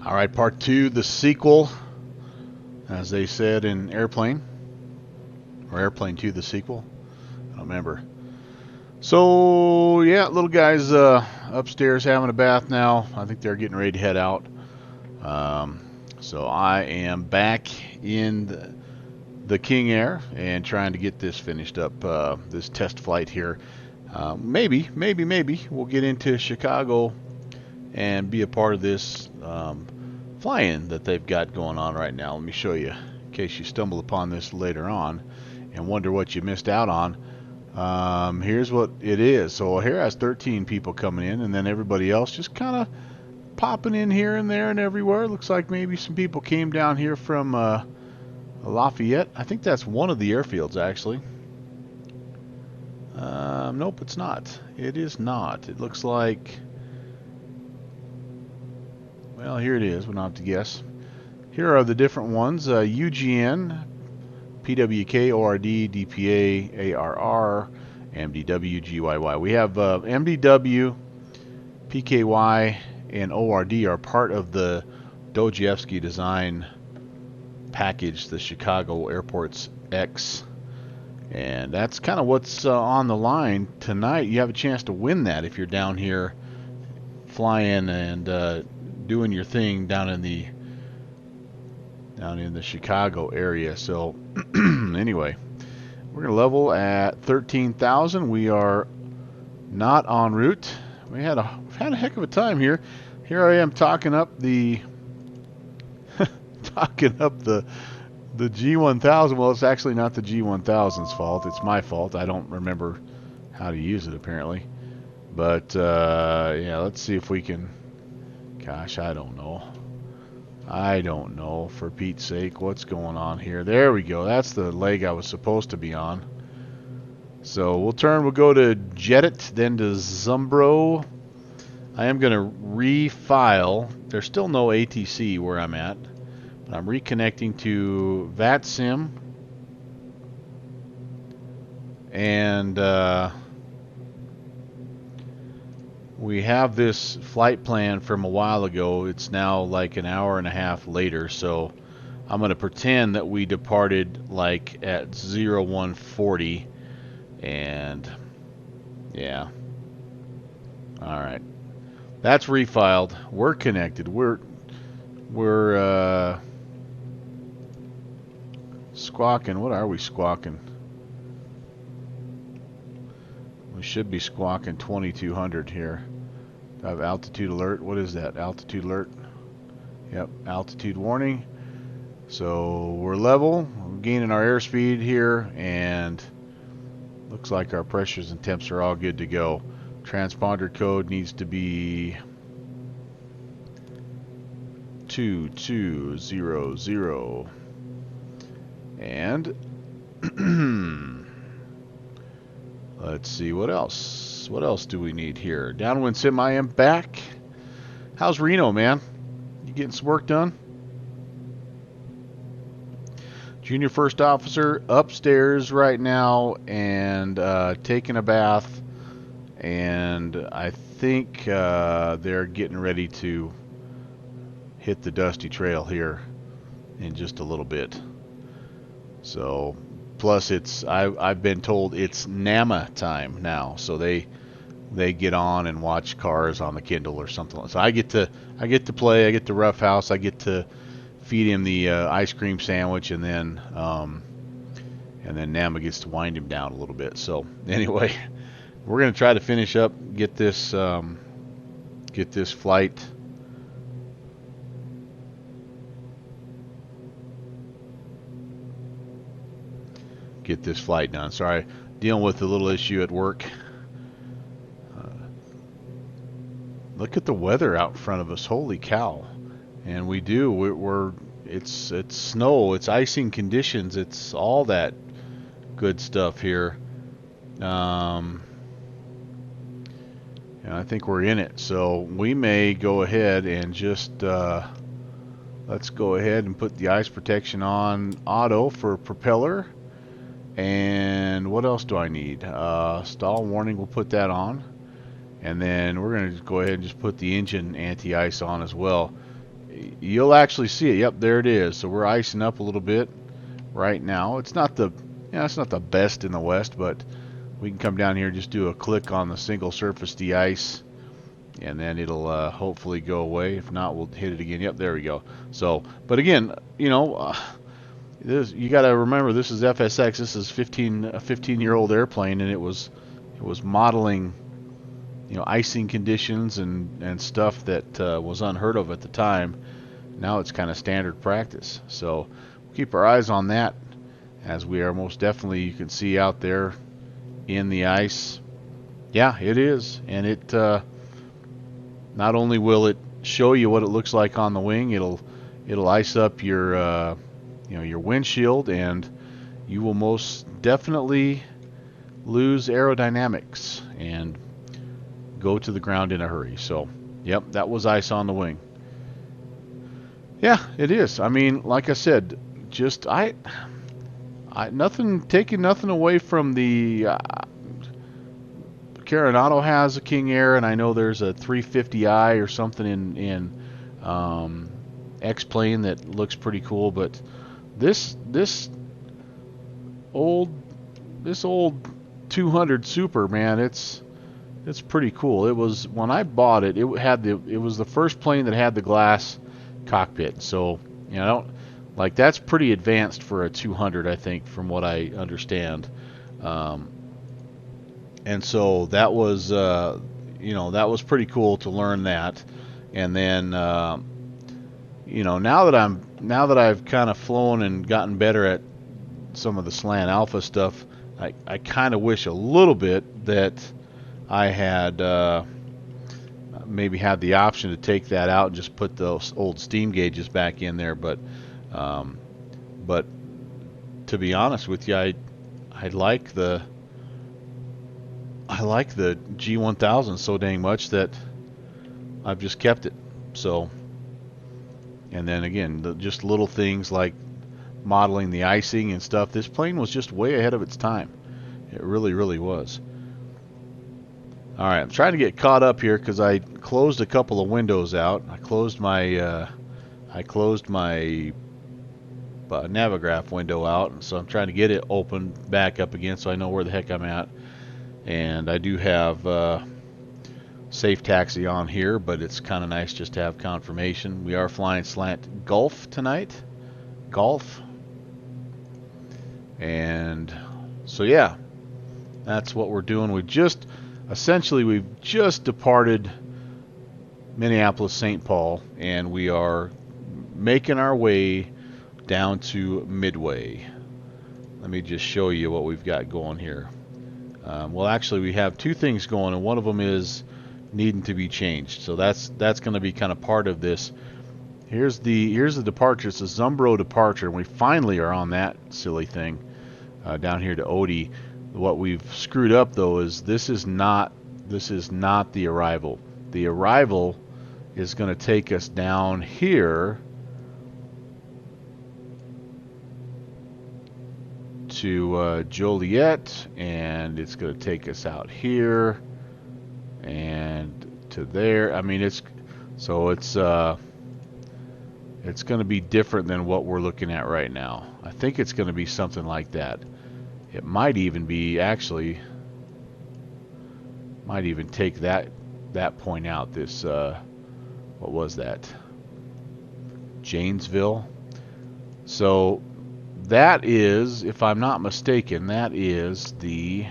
All right, part two, the sequel, as they said in Airplane, or Airplane 2, the sequel. I don't remember. So, yeah, little guy's upstairs having a bath now. I think they're getting ready to head out. So I am back in the King Air and trying to get this finished up, this test flight here. Maybe we'll get into Chicago and be a part of this fly-in that they've got going on right now. Let me show you, in case you stumble upon this later on and wonder what you missed out on. Here's what it is. So here has 13 people coming in, and then everybody else just kind of popping in here and there and everywhere. Looks like maybe some people came down here from Lafayette. I think that's one of the airfields, actually. Nope, it's not. It is not. It looks like... Well, here it is. We don't have to guess. Here are the different ones. UGN, PWK, ORD, DPA, ARR, MDW, GYY. We have MDW, PKY, and ORD are part of the Dojevsky design package, the Chicago Airports X. And that's kind of what's on the line tonight. You have a chance to win that if you're down here flying and doing your thing down in the Chicago area. So anyway, we're gonna level at 13,000. We are not en route. We had a heck of a time here. Here I am talking up the the G1000. Well, it's actually not the G1000's fault. It's my fault. I don't remember how to use it apparently. But yeah, let's see if we can. Gosh, I don't know. For Pete's sake, what's going on here? There we go. That's the leg I was supposed to be on. So we'll go to Jedit, then to Zumbro. I am going to refile. There's still no ATC where I'm at. But I'm reconnecting to VATSIM. And we have this flight plan from a while ago. It's now like an hour and a half later, so I'm going to pretend that we departed like at 0140, and yeah. All right. That's refiled. We're connected. We're squawking. What are we squawking? We should be squawking 2200 here. I have altitude alert. What is that? Altitude alert. Yep, altitude warning. So we're level. We're gaining our airspeed here, and looks like our pressures and temps are all good to go. Transponder code needs to be 2200. And let's see what else. What else do we need here? Downwind sim, I am back. How's Reno, man? You getting some work done? Junior first officer upstairs right now and taking a bath. And I think they're getting ready to hit the dusty trail here in just a little bit. So... Plus, I've been told it's NAMA time now, so they get on and watch cars on the Kindle or something. So I get to play, I get to roughhouse, I get to feed him the ice cream sandwich, and then NAMA gets to wind him down a little bit. So anyway, we're gonna try to finish up, get this flight. Get this flight done. Sorry, dealing with a little issue at work. Look at the weather out in front of us. Holy cow! And it's snow. It's icing conditions. It's all that good stuff here. And I think we're in it. So we may go ahead and just let's go ahead and put the ice protection on auto for propeller. And what else do I need? Stall warning, we'll put that on. And then we're going to go ahead and just put the engine anti-ice on as well. you'll actually see it. Yep, there it is. So we're icing up a little bit right now. It's not the it's not the best in the West, but we can come down here and just do a click on the single surface de-ice, and then it'll hopefully go away. If not, we'll hit it again. Yep, there we go. So, but again, you know, you got to remember this is FSX. This is a 15-year-old airplane, and it was modeling, you know, icing conditions and stuff that was unheard of at the time. Now it's kind of standard practice. So we'll keep our eyes on that, as we are most definitely, you can see out there in the ice. Yeah, it is, and it not only will it show you what it looks like on the wing, it'll ice up your you know, your windshield, and you will most definitely lose aerodynamics and go to the ground in a hurry. So, yep, that was ice on the wing. Yeah, it is. I mean, like I said, just taking nothing away from the Carenado has a King Air, and I know there's a 350i or something in X-Plane that looks pretty cool, but this old 200 Super, man, it's pretty cool. It was, when I bought it, it was the first plane that had the glass cockpit. So, you know, like, that's pretty advanced for a 200, I think, from what I understand. And so that was you know, that was pretty cool to learn that. And then you know, now that I've kind of flown and gotten better at some of the slant alpha stuff, I kind of wish a little bit that I had maybe had the option to take that out and just put those old steam gauges back in there. But to be honest with you, I like the G1000 so dang much that I've just kept it. So, and then again, just little things like modeling the icing and stuff. This plane was just way ahead of its time. It really, really was. All right, I'm trying to get caught up here because I closed a couple of windows out. I closed my Navigraph window out, and so I'm trying to get it open back up again so I know where the heck I'm at. And I do have safe taxi on here, but it's kind of nice just to have confirmation. We are flying slant Gulf tonight. Golf. And so, yeah, that's what we're doing. We've just departed Minneapolis-St. Paul, and we are making our way down to Midway. Let me just show you what we've got going here. Well, actually, we have two things going, and one of them is needing to be changed. So that's going to be kind of part of this. Here's the departure. It's a Zumbro departure, and we finally are on that silly thing down here to Odie. What we've screwed up though is this is not the arrival. The arrival is going to take us down here to Joliet, and it's going to take us out here and to there. I mean, it's going to be different than what we're looking at right now. I think it's going to be something like that. It might even be, actually, might even take that point out. This what was that? Janesville. So that is, if I'm not mistaken, that is the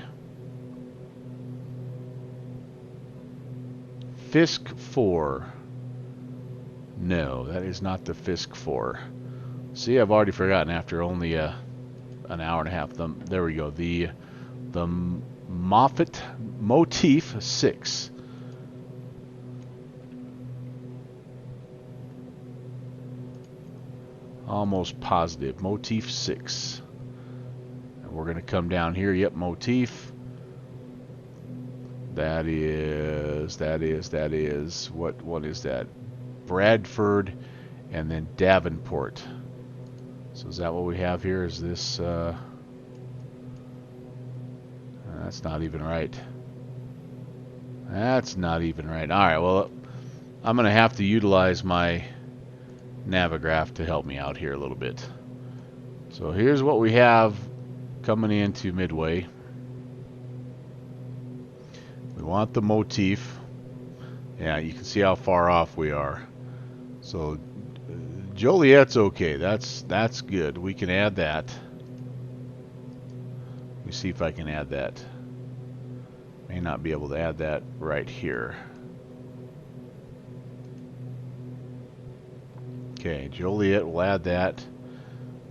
Fisk 4. No, that is not the Fisk 4. See, I've already forgotten after only an hour and a half. There we go. The Motif 6. Almost positive. Motif 6. And we're going to come down here. Yep, Motif. That is. What is that? Bradford and then Davenport. So is that what we have here? Is this that's not even right. That's not even right. All right, well, I'm going to have to utilize my Navigraph to help me out here a little bit. So here's what we have coming into Midway. We want the motif. Yeah, you can see how far off we are. So Joliet's okay. That's good. We can add that. Let me see if I can add that. May not be able to add that right here. Okay, Joliet, we'll add that.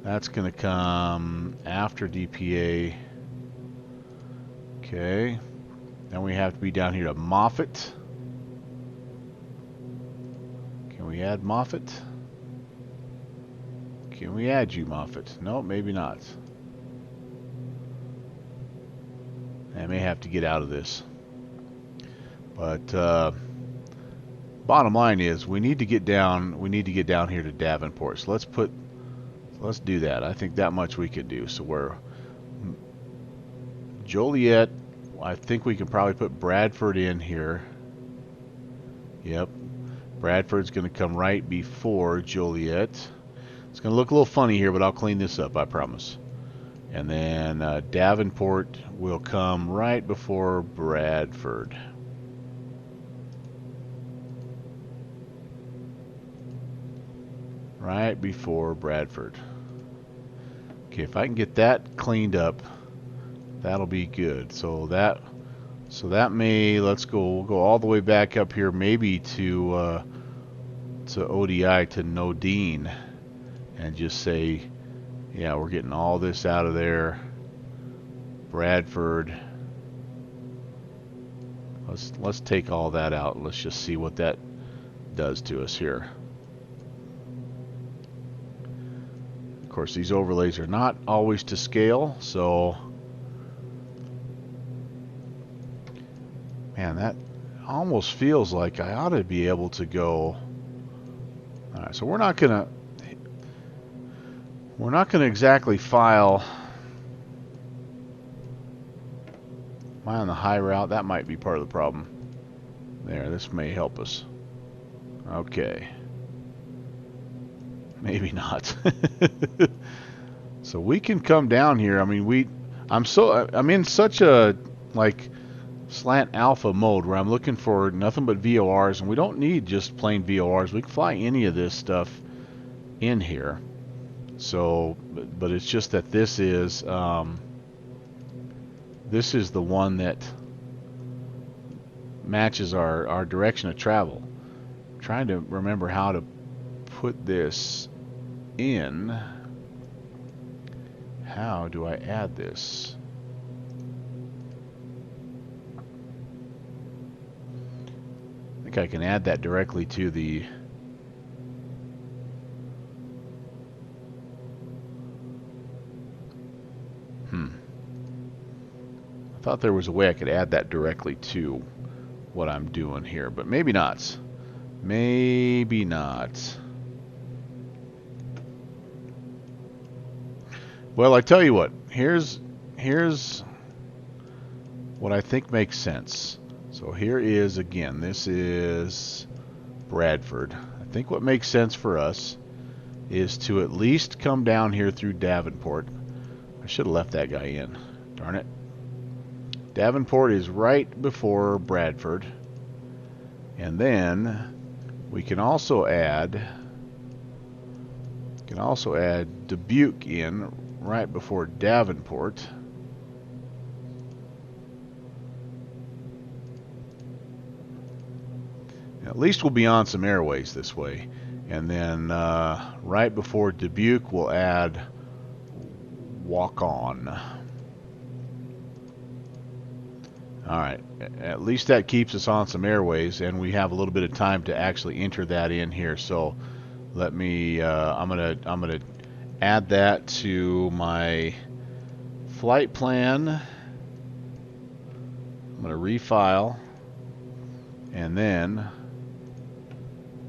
That's going to come after DPA. Okay. Then we have to be down here to Moffett. Can we add Moffett? Can we add you, Moffett? No, maybe not. I may have to get out of this. But bottom line is we need to get down. We need to get down here to Davenport. So let's do that. I think that much we could do. So we're Joliet. I think we can probably put Bradford in here. Yep. Bradford's going to come right before Joliet. It's going to look a little funny here, but I'll clean this up, I promise. And then Davenport will come right before Bradford. Right before Bradford. Okay, if I can get that cleaned up, that'll be good. So that may, we'll go all the way back up here, maybe to ODI, to Nodine, and just say, yeah, we're getting all this out of there. Bradford. Let's take all that out. Let's just see what that does to us here. Of course, these overlays are not always to scale, so man, that almost feels like I ought to be able to go. All right, so we're not gonna exactly file. Am I on the high route? That might be part of the problem. There, this may help us. Okay. Maybe not. So we can come down here. I mean, I'm in such a like slant alpha mode where I'm looking for nothing but VORs, and we don't need just plain VORs. We can fly any of this stuff in here. So, but it's just that this is the one that matches our direction of travel. I'm trying to remember how to put this in. How do I add this? I think I can add that directly to the I thought there was a way I could add that directly to what I'm doing here, but maybe not. Maybe not. Well, I tell you what, here's what I think makes sense. So here is, again, this is Bradford. I think what makes sense for us is to at least come down here through Davenport. I should have left that guy in. Darn it. Davenport is right before Bradford. And then we can also add Dubuque in right before Davenport. And at least we'll be on some airways this way. And then right before Dubuque we'll add Walk On. Alright, at least that keeps us on some airways, and we have a little bit of time to actually enter that in here. So let me, I'm gonna add that to my flight plan. I'm gonna refile, and then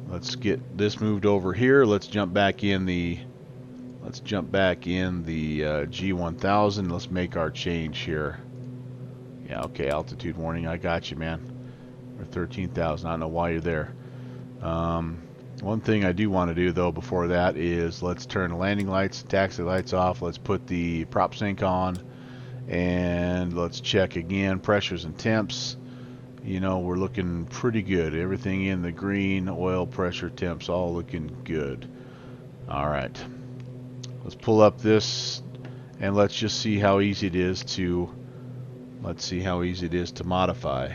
let's get this moved over here. Let's jump back in the G1000. Let's make our change here. Yeah, okay, altitude warning. I got you, man. We're 13,000. I don't know why you're there. One thing I do want to do though before that is let's turn landing lights, taxi lights off. Let's put the prop sync on, and let's check again pressures and temps. You know, we're looking pretty good. Everything in the green, oil, pressure, temps, all looking good. All right, let's pull up this and let's just see how easy it is to modify.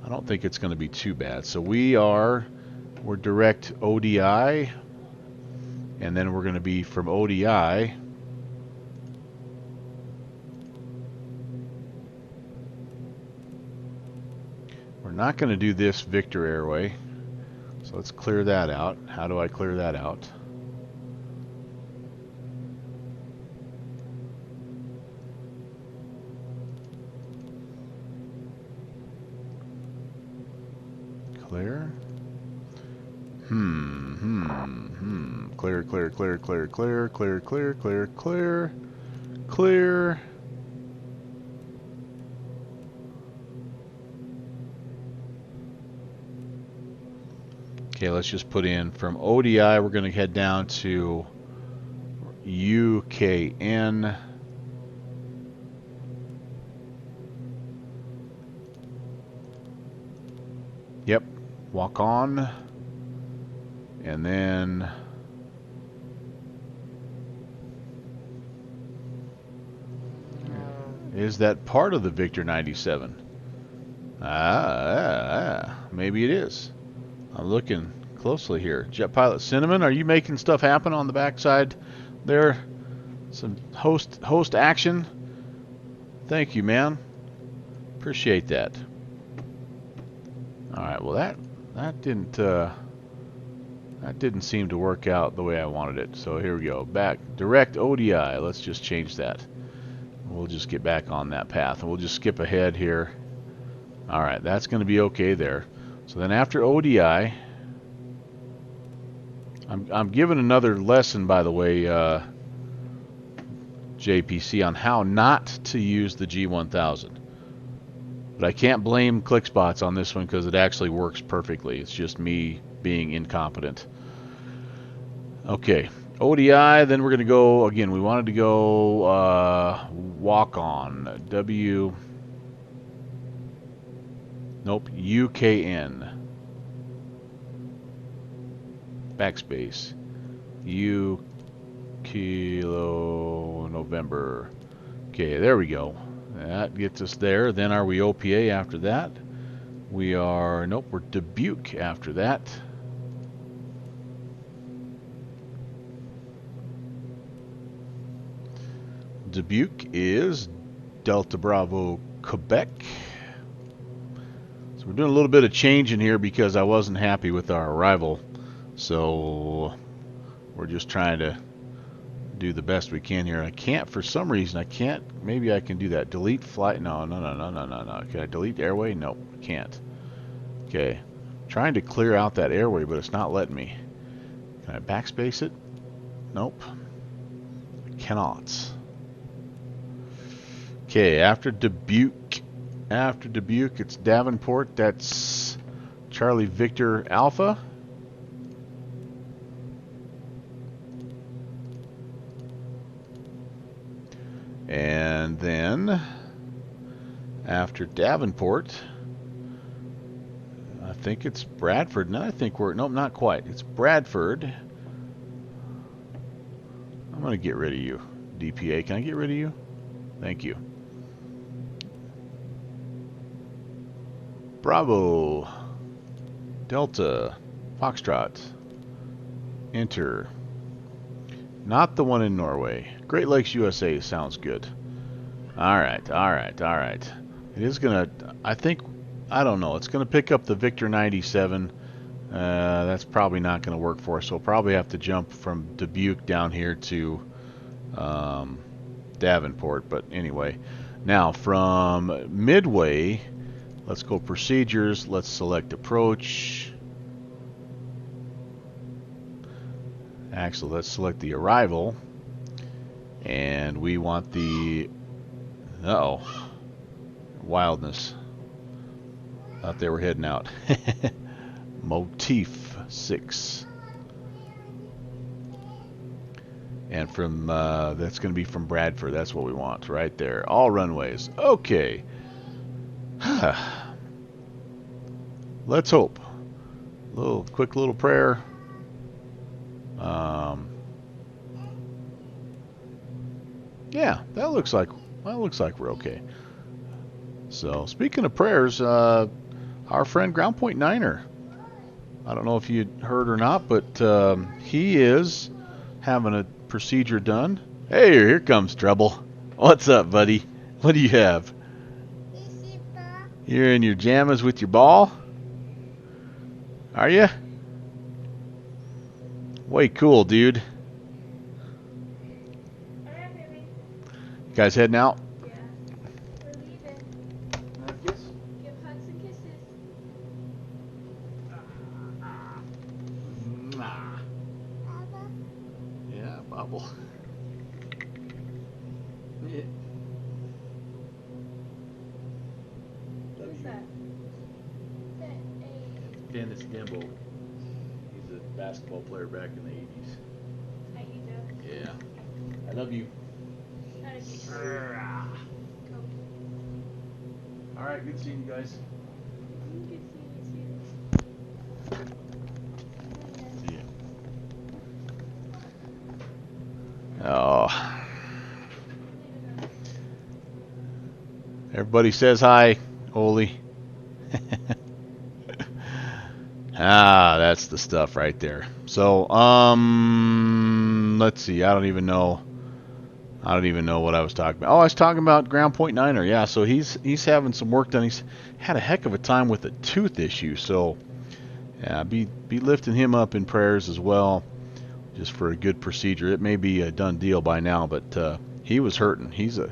I don't think it's going to be too bad. So we're direct ODI, and then we're going to be from ODI. We're not going to do this Victor Airway. So let's clear that out. How do I clear that out? Clear. Clear, clear, clear, clear, clear, clear, clear, clear, clear, clear. Okay, let's just put in from ODI, we're going to head down to UKN. Yep, walk on. And then is that part of the Victor 97? Maybe it is. I'm looking closely here. Jet Pilot Cinnamon, are you making stuff happen on the backside there? Some host action. Thank you, man. Appreciate that. All right. Well, that didn't seem to work out the way I wanted it. So here we go. Back direct ODI. Let's just change that. We'll just get back on that path, and we'll just skip ahead here. All right, that's going to be okay there. So then after ODI, I'm giving another lesson, by the way, JPC, on how not to use the G1000. But I can't blame ClickSpots on this one because it actually works perfectly. It's just me being incompetent. Okay, ODI, then we're going to go, again, we wanted to go walk on. UKN. Backspace. U Kilo November. Okay, there we go. That gets us there. Then are we OPA after that? We are, nope, we're Dubuque after that. Dubuque is Delta Bravo Quebec. So we're doing a little bit of change in here because I wasn't happy with our arrival. So we're just trying to do the best we can here. I can't, for some reason, I can't. Maybe I can do that. Delete flight. No. Can I delete airway? Nope, can't. Okay. Trying to clear out that airway, but it's not letting me. Can I backspace it? Nope. I cannot. Okay, after Dubuque, it's Davenport. That's Charlie Victor Alpha. And then after Davenport, I think it's Bradford. No, I think we're, nope, not quite. It's Bradford. I'm going to get rid of you, DPA. Can I get rid of you? Thank you. Bravo, Delta, Foxtrot, enter. Not the one in Norway. Great Lakes, USA sounds good. All right. It is going to, I don't know. It's going to pick up the Victor 97. That's probably not going to work for us. So we'll probably have to jump from Dubuque down here to Davenport. But anyway, now from Midway, let's go procedures. Let's select approach. Actually, let's select the arrival. And we want the, wildness. Thought they were heading out. Motif. 6. And from that's going to be from Bradford. That's what we want right there. All runways. Okay. Let's hope. Quick little prayer. Yeah, that looks like we're okay. So speaking of prayers, our friend Ground Point Niner. I don't know if you heard or not, but he is having a procedure done. Hey, here comes trouble. What's up, buddy? What do you have? You're in your jammas with your ball? Are you? Way cool, dude. You guys heading out? Yeah. We're leaving. Kiss? Give hugs and kisses. Yeah, Bobble. Yeah. Who's that? Dennis Dimble. He's a basketball player back in the 80s. How you doing? Yeah. I love you. How did you go? All right, good seeing you guys. Good seeing you too. See you. Oh. Everybody says hi, Oli. That's the stuff right there. So, let's see. I don't even know what I was talking about. Oh, I was talking about Ground Point Niner. Yeah, so he's having some work done. He's had a heck of a time with a tooth issue. So, yeah, be lifting him up in prayers as well, just for a good procedure. It may be a done deal by now, but he was hurting. He's a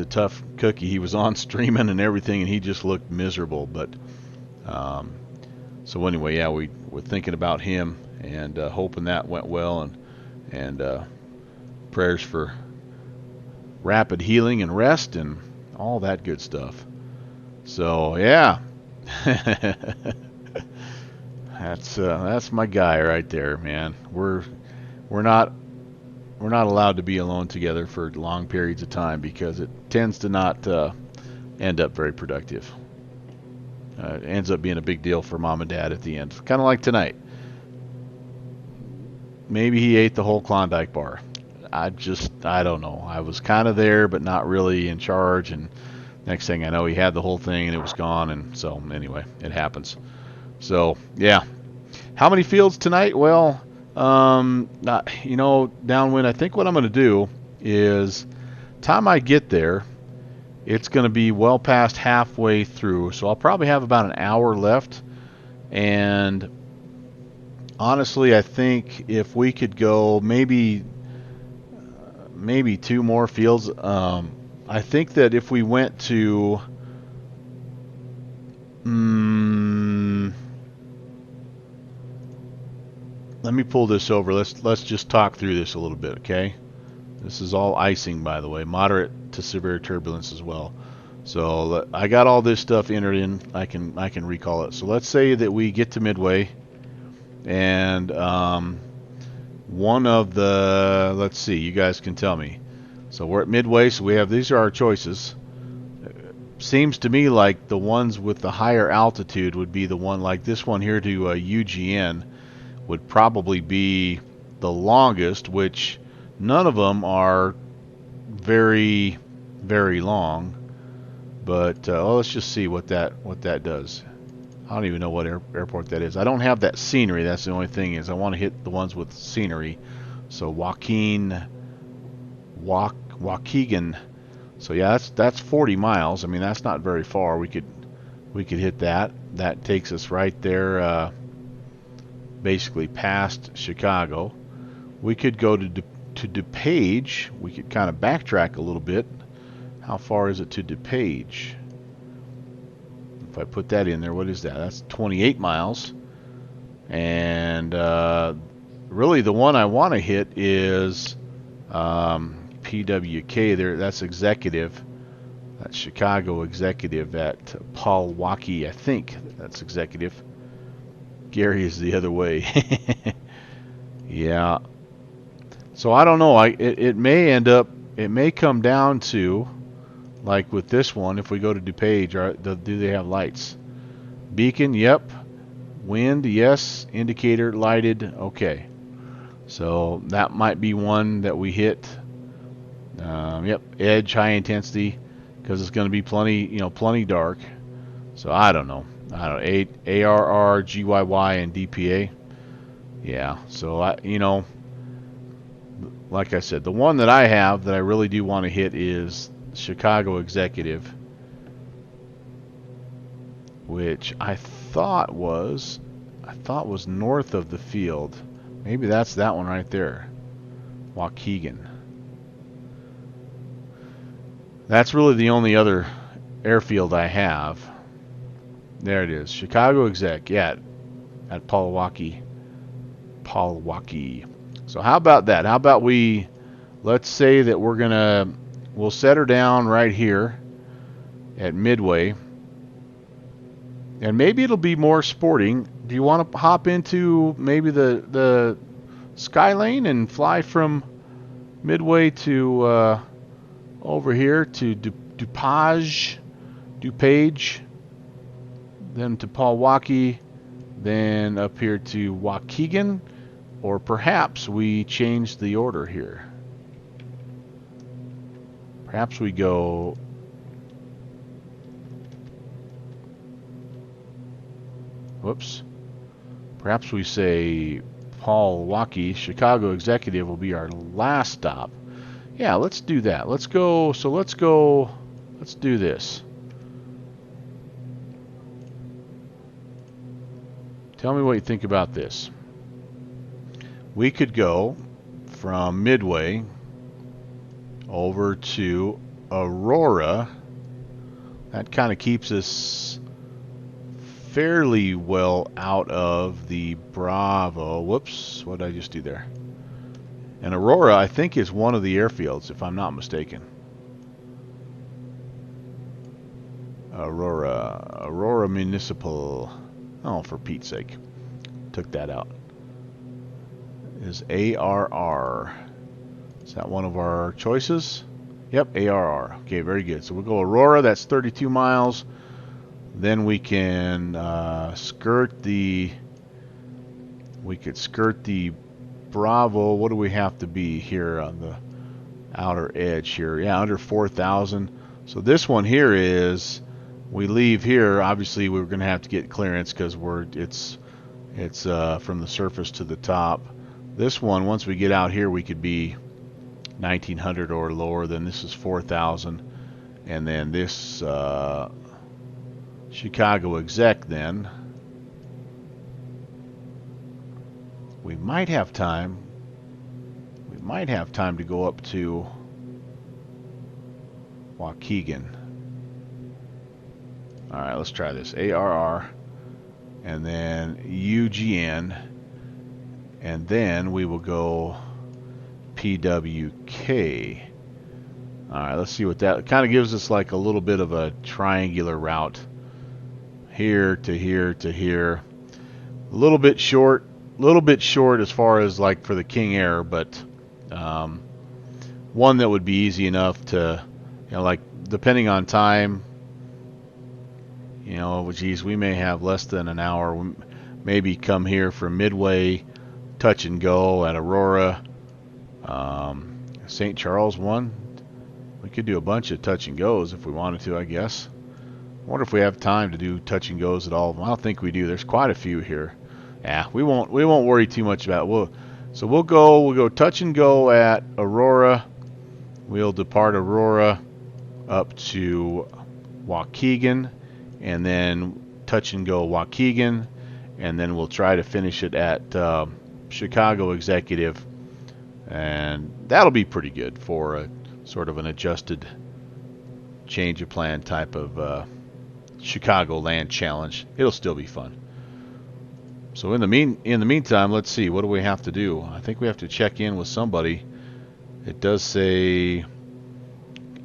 tough cookie. He was on streaming and everything, and he just looked miserable. But so anyway, yeah, we're thinking about him and hoping that went well, and prayers for rapid healing and rest and all that good stuff. So yeah, that's my guy right there, man. We're not allowed to be alone together for long periods of time because it tends to not end up very productive. It ends up being a big deal for mom and dad at the end. Kind of like tonight. Maybe he ate the whole Klondike bar. I don't know. I was kind of there, but not really in charge. And next thing I know, he had the whole thing and it was gone. And so anyway, it happens. So yeah. How many fields tonight? Well, downwind, I think what I'm going to do is time I get there, it's going to be well past halfway through. So I'll probably have about an hour left. And honestly, I think if we could go maybe 2 more fields, I think that if we went to let me pull this over. Let's just talk through this a little bit, okay? This is all icing, by the way, moderate to severe turbulence as well. So I got all this stuff entered in. I can recall it. So let's say that we get to Midway, and one of the, let's see, you guys can tell me. So we're at Midway, so we have, these are our choices. Seems to me like the ones with the higher altitude would be the one, like this one here to UGN would probably be the longest, which none of them are very, very long. But let's just see what that does. I don't even know what airport that is. I don't have that scenery. That's the only thing is I want to hit the ones with scenery. So Waukegan. So yeah, that's 40 miles. I mean, that's not very far. We could hit that. That takes us right there, basically past Chicago. We could go to DuPage. We could kind of backtrack a little bit. How far is it to DuPage? If I put that in there, what is that? That's 28 miles. And really the one I want to hit is PWK there. That's executive. That's Chicago executive at Paul Waukee, I think. That's executive. Scary is the other way. Yeah. So I don't know. It may end up. It may come down to, like with this one, if we go to DuPage, do they have lights? Beacon, yep. Wind, yes. Indicator lighted, okay. So that might be one that we hit. Yep. Edge, high intensity, because it's going to be plenty dark. So I don't know. I don't know. ARR, GYY, and DPA. Yeah. So like I said, the one that I have that I really do want to hit is Chicago Executive, which I thought was north of the field. Maybe that's that one right there, Waukegan. That's really the only other airfield I have. There it is, Chicago Exec. Yeah, at Palawaki. So how about that? How about let's say that we'll set her down right here at Midway. And maybe it'll be more sporting. Do you want to hop into maybe the Skylane and fly from Midway to over here to DuPage, then to Palawaki, then up here to Waukegan? Or perhaps we change the order here. Perhaps we go... Whoops. Perhaps we say Palawaki, Chicago Executive will be our last stop. Yeah, let's do that. Let's do this. Tell me what you think about this. We could go from Midway over to Aurora. That kind of keeps us fairly well out of the Bravo. Whoops, what did I just do there? And Aurora, I think, is one of the airfields, if I'm not mistaken. Aurora Municipal. Oh, for Pete's sake. Took that out. Is ARR. Is that one of our choices? Yep, ARR. Okay, very good. So we'll go Aurora. That's 32 miles. Then we can skirt the Bravo. What do we have to be here on the outer edge here? Yeah, under 4,000. So this one here is, we leave here. Obviously, we're going to have to get clearance because it's from the surface to the top. This one, once we get out here, we could be 1,900 or lower. Then this is 4,000, and then this Chicago Exec. Then we might have time. We might have time to go up to Waukegan. All right, let's try this. ARR, and then UGN. And then we will go PWK. All right, let's see what that kind of gives us, like a little bit of a triangular route. Here to here to here. A little bit short as far as like for the King Air, but one that would be easy enough to, like depending on time, geez, we may have less than an hour. Maybe come here from Midway, touch and go at Aurora, St. Charles one. We could do a bunch of touch and goes if we wanted to, I guess. I wonder if we have time to do touch and goes at all of them. I don't think we do. There's quite a few here. Yeah, we won't worry too much about it. We'll go touch and go at Aurora. We'll depart Aurora up to Waukegan, and then touch and go Waukegan, and then we'll try to finish it at Chicago Executive, and that'll be pretty good for a sort of an adjusted change of plan type of Chicagoland challenge. It'll still be fun. So in the meantime, let's see, what do we have to do? I think we have to check in with somebody. It does say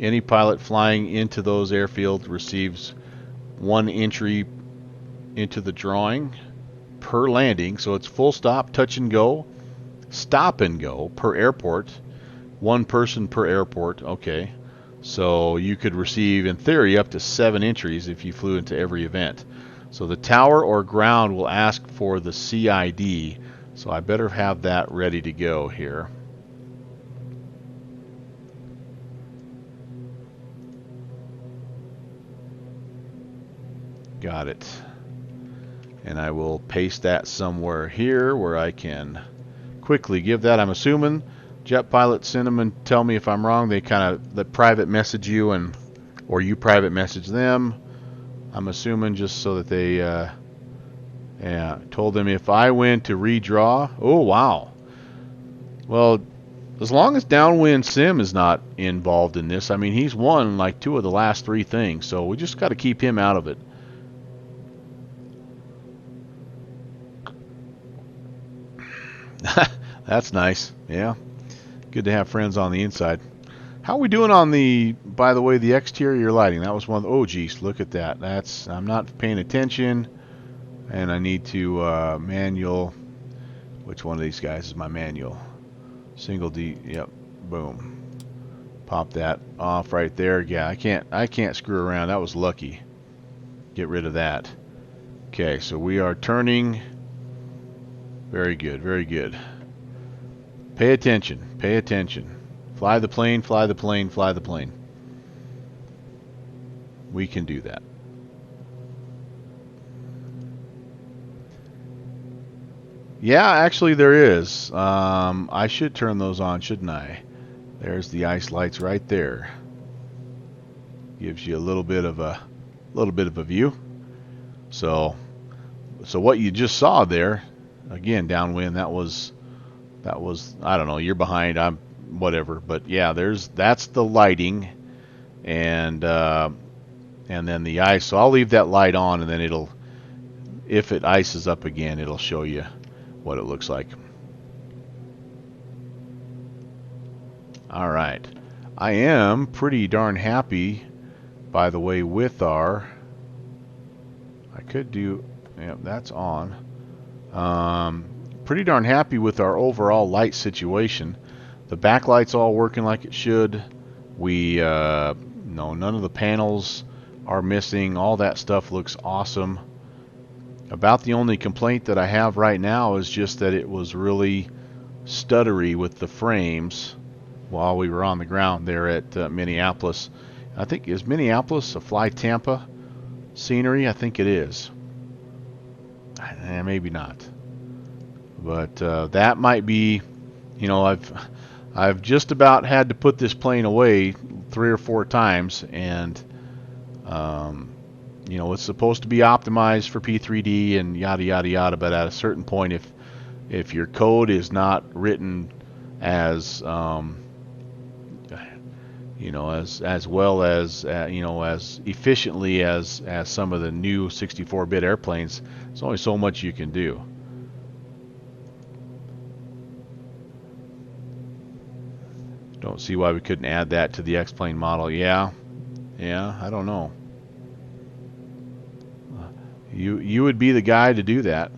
any pilot flying into those airfields receives one entry into the drawing. per landing. So it's full stop, touch and go, stop and go per airport. One person per airport. Okay. So you could receive, in theory, up to 7 entries if you flew into every event. So the tower or ground will ask for the CID. So I better have that ready to go here. Got it. And I will paste that somewhere here where I can quickly give that. I'm assuming Jet Pilot send them and tell me if I'm wrong. They kind of private message you, and or you private message them. I'm assuming just so that they yeah, told them if I went to redraw. Oh wow. Well, as long as Downwind Sim is not involved in this, I mean he's won like 2 of the last 3 things, so we just got to keep him out of it. That's nice. Yeah. Good to have friends on the inside. How are we doing on the, by the way, the exterior lighting? That was one. Oh, geez, look at that. That's, I'm not paying attention, and I need to manual. Which one of these guys is my manual? Single D. Yep. Boom. Pop that off right there. Yeah, I can't screw around. That was lucky. Get rid of that. Okay, so we are turning. Very good. Very good. Pay attention. Pay attention. Fly the plane, fly the plane, fly the plane. We can do that. Yeah, actually there is. I should turn those on, shouldn't I? There's the ice lights right there. Gives you a little bit of a view. So what you just saw there, again, downwind, that was I don't know, you're behind, I'm whatever, but yeah, that's the lighting, and then the ice. So I'll leave that light on, and then it'll, if it ices up again, it'll show you what it looks like. All right, I am pretty darn happy, by the way, with our, I could do, yeah, that's on. Pretty darn happy with our overall light situation. The backlight's all working like it should. We no, none of the panels are missing. All that stuff looks awesome. About the only complaint that I have right now is just that it was really stuttery with the frames while we were on the ground there at Minneapolis. I think, is Minneapolis a Fly Tampa scenery? I think it is. Maybe not. But that might be, you know, I've just about had to put this plane away 3 or 4 times, and you know, it's supposed to be optimized for P3D and yada yada yada. But at a certain point, if your code is not written as you know, as well as you know, as efficiently as some of the new 64-bit airplanes, there's only so much you can do. Don't see why we couldn't add that to the X-plane model. Yeah, I don't know. You would be the guy to do that.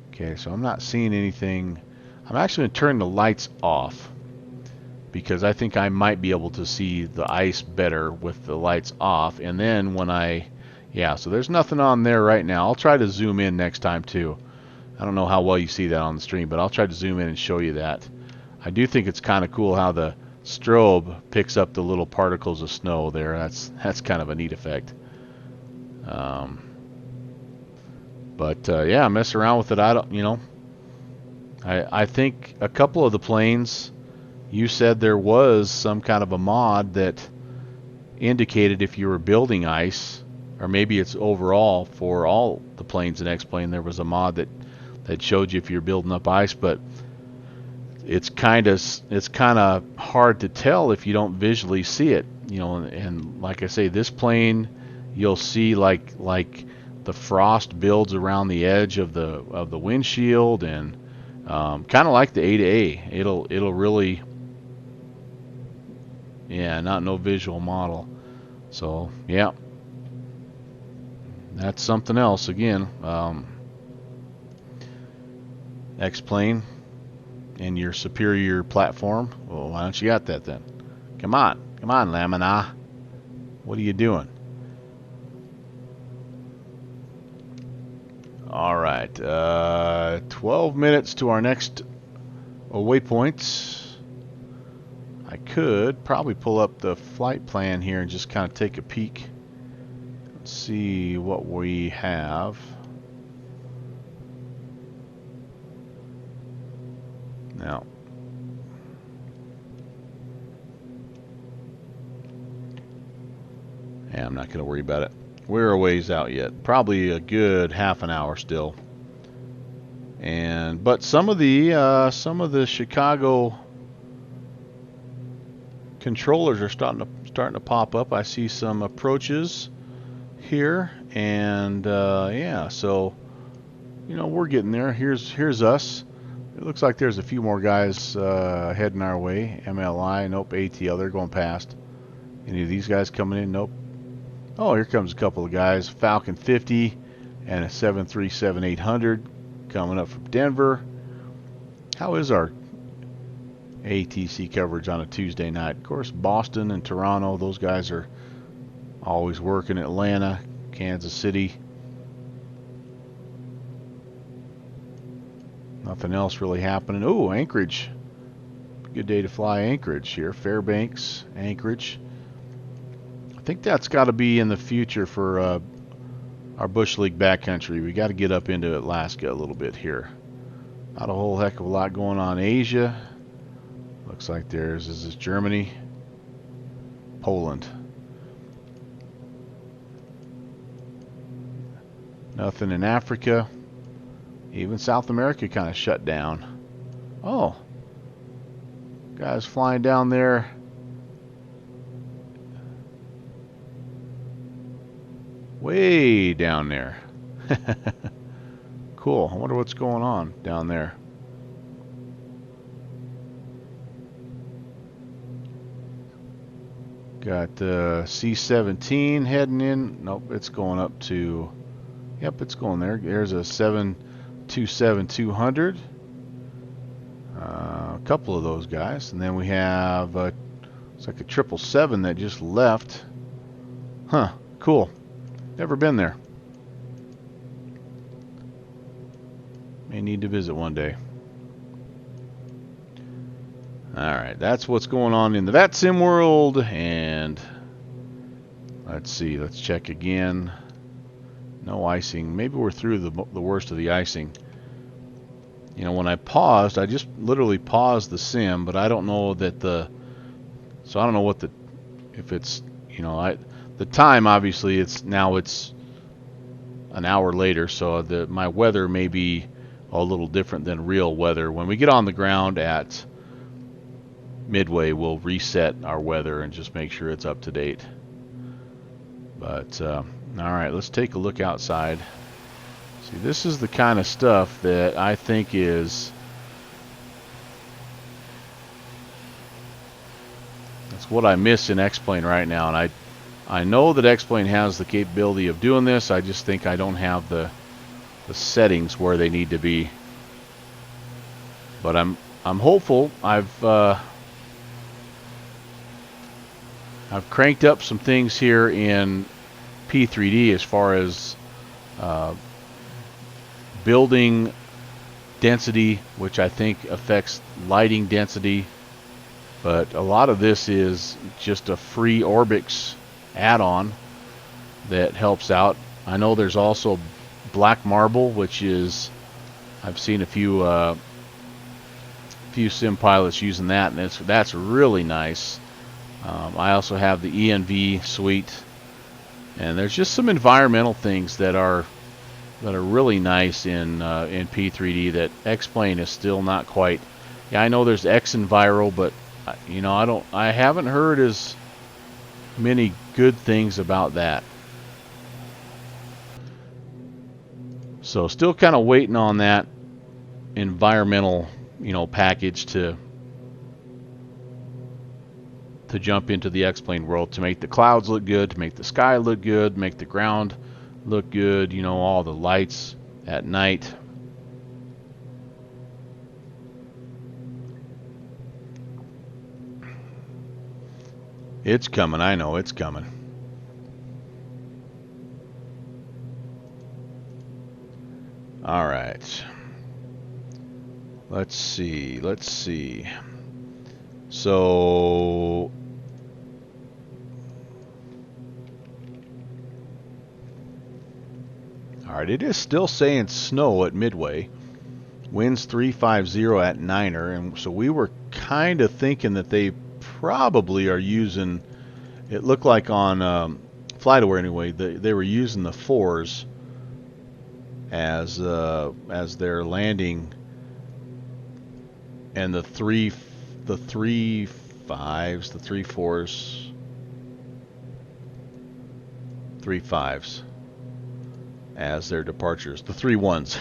Okay, so I'm not seeing anything. I'm actually going to turn the lights off because I think I might be able to see the ice better with the lights off. And then when yeah, so there's nothing on there right now. I'll try to zoom in next time too. I don't know how well you see that on the stream, but I'll try to zoom in and show you that. I do think it's kind of cool how the strobe picks up the little particles of snow there. That's kind of a neat effect. But yeah, mess around with it. I don't, you know, I think a couple of the planes, you said there was some kind of a mod that indicated if you were building ice, or maybe it's overall for all the planes in X-plane, there was a mod that showed you if you're building up ice, but it's kind of hard to tell if you don't visually see it, you know. And like I say, this plane, you'll see like the frost builds around the edge of the windshield, and kind of like the A-to-A. It'll really, yeah, not no visual model. So yeah, that's something else again. X-plane in your superior platform? Well, why don't you got that then? Come on, Lamina. What are you doing? All right, 12 minutes to our next waypoint. I could probably pull up the flight plan here and just kind of take a peek. Let's see what we have. Now, yeah, I'm not going to worry about it. We're a ways out yet. Probably a good half an hour still. But some of the Chicago controllers are starting to pop up. I see some approaches here, and yeah, so we're getting there. Here's us. It looks like there's a few more guys heading our way. MLI, nope. ATL, they're going past. Any of these guys coming in? Nope. Oh, here comes a couple of guys. Falcon 50 and a 737-800 coming up from Denver. How is our ATC coverage on a Tuesday night? Of course, Boston and Toronto, those guys are always working. Atlanta, Kansas City. Nothing else really happening. Oh, Anchorage. Good day to fly Anchorage here. Fairbanks, Anchorage. I think that's got to be in the future for our Bush League backcountry. We got to get up into Alaska a little bit here. Not a whole heck of a lot going on in Asia. Looks like is this Germany, Poland. Nothing in Africa. Even South America kind of shut down. Oh, guys flying down there. Way down there. Cool. I wonder what's going on down there. Got C-17 heading in. Nope, it's going up to... Yep, it's going there. There's a 727-200. A couple of those guys. And then we have... it's like a 777 that just left. Huh, cool. Never been there. May need to visit one day. Alright, that's what's going on in the VATSIM world. And let's see, let's check again. No icing. Maybe we're through the worst of the icing. When I paused, I just literally paused the sim, but I don't know that so I don't know what if it's, the time, obviously, it's an hour later, so my weather may be a little different than real weather. When we get on the ground at Midway, we'll reset our weather and just make sure it's up to date. But all right, let's take a look outside. See, this is the kind of stuff that I think that's what I miss in X-Plane right now. And I know that X-Plane has the capability of doing this. I just think I don't have the settings where they need to be. But I'm hopeful. I've cranked up some things here in P3D as far as building density, which I think affects lighting density. But a lot of this is just a free Orbix add-on that helps out. I know there's also Black Marble, which is, I've seen a few sim pilots using that, and that's really nice. I also have the ENV suite, and there's just some environmental things that are really nice in P3D that X-Plane is still not quite. Yeah, I know there's X-Enviro, but I haven't heard as many good things about that. So still kind of waiting on that environmental, package to jump into the X-Plane world, to make the clouds look good, to make the sky look good, make the ground look good, all the lights at night. It's coming. I know it's coming. All right. Let's see. Let's see. So all right, it is still saying snow at Midway. Winds 350 at Niner, and so we were kind of thinking that they probably are using. It looked like on Flight1 anyway, they were using the fours as their landing, and the three fives, the three fours, three fives as their departures. The three ones.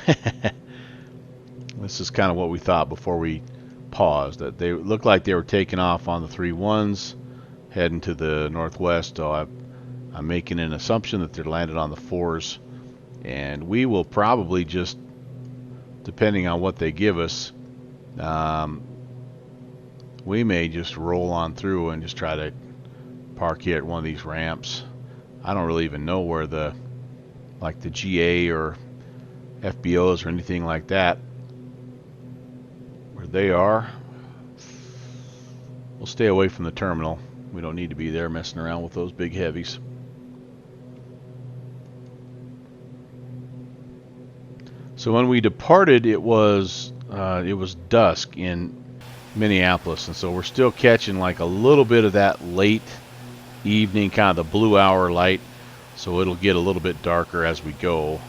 This is kind of what we thought before we paused. That they looked like they were taking off on the three ones, heading to the northwest. So I'm making an assumption that they're landed on the fours, and we will probably just, depending on what they give us, we may just roll on through and just try to park here at one of these ramps. I don't really even know where the GA or FBOs or anything like that, where they are. We'll stay away from the terminal. We don't need to be there messing around with those big heavies. So when we departed, it was dusk in Minneapolis, and so we're still catching like a little bit of that late evening, kind of the blue hour light. So it'll get a little bit darker as we go.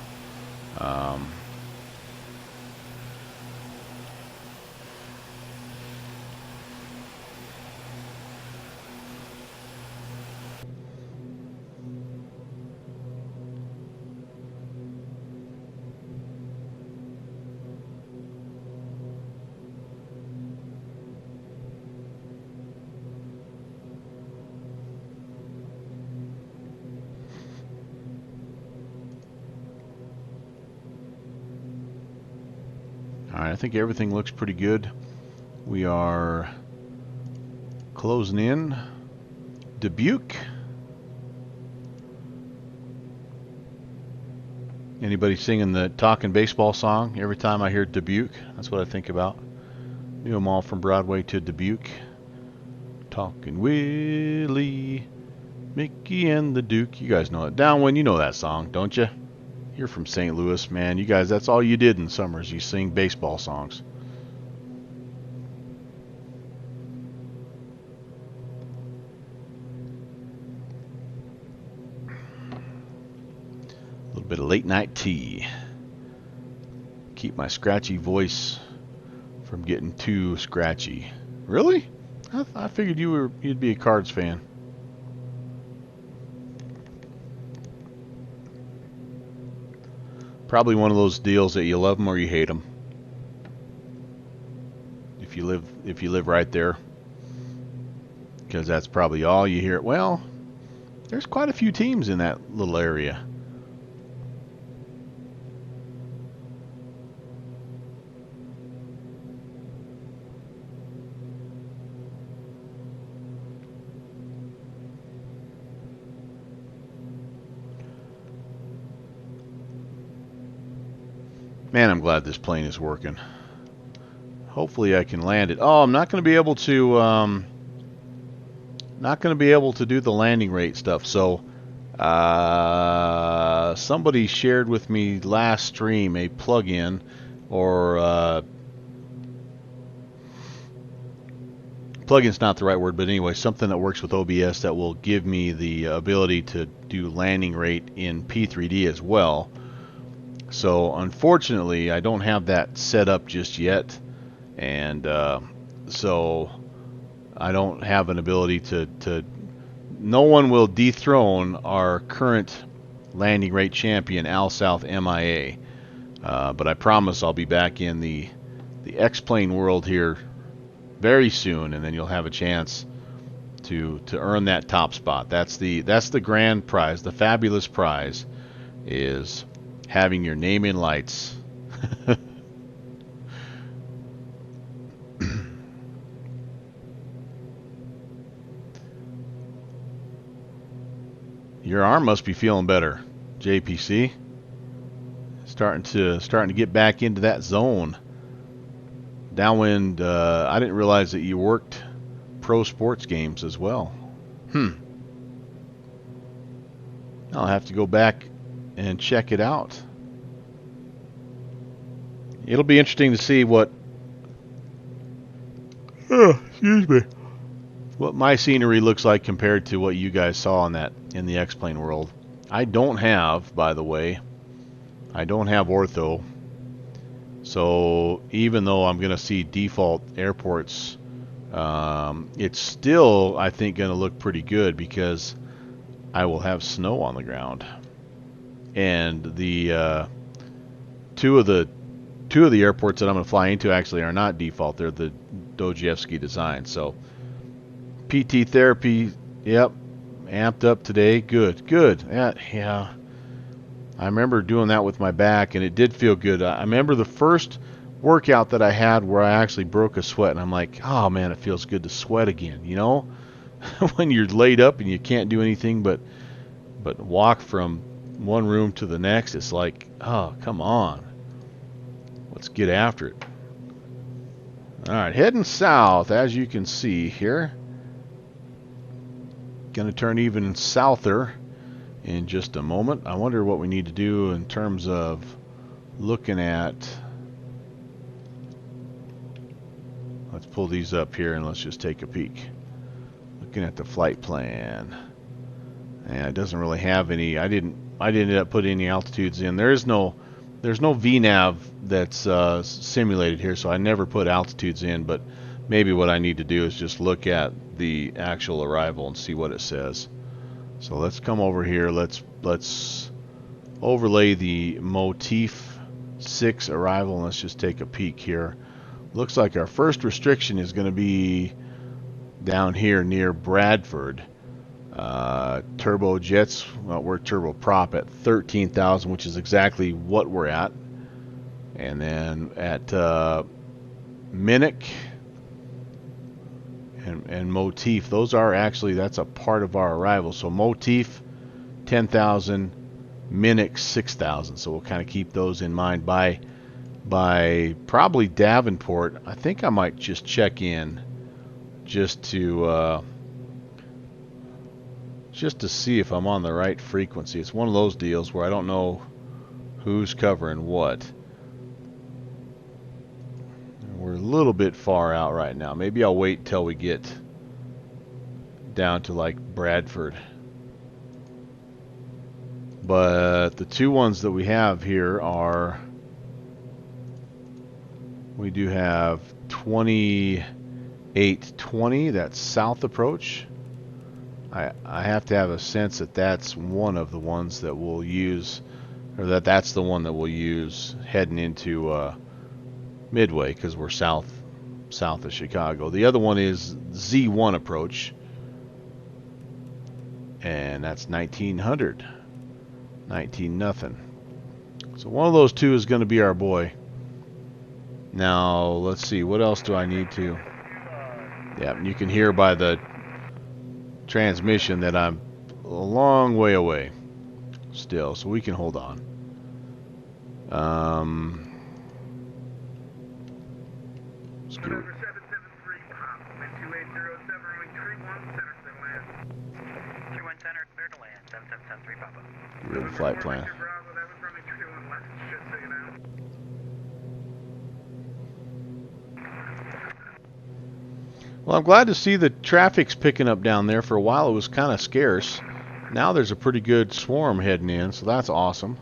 Alright, I think everything looks pretty good. We are closing in. Dubuque. Anybody singing the Talking Baseball song? Every time I hear Dubuque, that's what I think about. Knew them all from Broadway to Dubuque. Talking Willie, Mickey and the Duke. You guys know it. Downwind, you know that song, don't you? You're from St. Louis, man. You guys, that's all you did in summers. You sing baseball songs. A little bit of late night tea. Keep my scratchy voice from getting too scratchy. Really? I figured you'd be a Cards fan. Probably one of those deals that you love them or you hate them. If you live right there, because that's probably all you hear. Well, there's quite a few teams in that little area. Man, I'm glad this plane is working. Hopefully I can land it. Oh, I'm not going to be able to do the landing rate stuff. So somebody shared with me last stream a plugin, or plugin's not the right word, but anyway, something that works with OBS that will give me the ability to do landing rate in P3D as well. So unfortunately, I don't have that set up just yet, and so I don't have an ability to. No one will dethrone our current landing rate champion, Al South MIA. But I promise I'll be back in the X-Plane world here very soon, and then you'll have a chance to earn that top spot. That's the grand prize. The fabulous prize is having your name in lights. Your arm must be feeling better, JPC. Starting to get back into that zone. Downwind, I didn't realize that you worked pro sports games as well. I'll have to go back and check it out. It'll be interesting to see what excuse me, what my scenery looks like compared to what you guys saw in the X-Plane world. I don't have, by the way, I don't have ortho. So even though I'm going to see default airports, it's still, I think, going to look pretty good because I will have snow on the ground. And the two of the airports that I'm going to fly into actually are not default. They're the Dojevsky design. So PT therapy, yep, amped up today. Good. Yeah. I remember doing that with my back, and it did feel good. I remember the first workout that I had where I actually broke a sweat, and I'm like, oh man, it feels good to sweat again, you know? When you're laid up and you can't do anything but walk from one room to the next, it's like, oh, come on. Let's get after it. All right, heading south, as you can see here. Gonna turn even souther in just a moment. I wonder what we need to do in terms of looking at. Let's pull these up here and let's just take a peek. Looking at the flight plan. And it doesn't really have any. I didn't end up putting any altitudes in. There's no VNAV that's simulated here, so I never put altitudes in, but maybe what I need to do is just look at the actual arrival and see what it says. So let's come over here. Let's overlay the Motif 6 arrival, and let's just take a peek here. Looks like our first restriction is going to be down here near Bradford. Turbojets, well, we're turboprop at 13,000, which is exactly what we're at. And then at Minnock and Motif, those are actually, that's a part of our arrival. So Motif 10,000, Minnock 6,000. So we'll kind of keep those in mind. By probably Davenport, I think I might just check in just to see if I'm on the right frequency. It's one of those deals where I don't know who's covering what. We're a little bit far out right now. Maybe I'll wait till we get down to like Bradford. But the two ones that we have here are, we do have 2820, that's south approach. I have to have a sense that that's one of the ones that we'll use, or that's the one that we'll use heading into Midway, because we're south of Chicago. The other one is Z1 approach, and that's 1900, 19 nothing. So one of those two is going to be our boy. Now let's see, what else do I need to? Yeah, you can hear by the transmission that I'm a long way away still, so we can hold on. Screw. Real flight plan. Well, I'm glad to see the traffic's picking up down there. For a while it was kind of scarce. Now there's a pretty good swarm heading in, so that's awesome.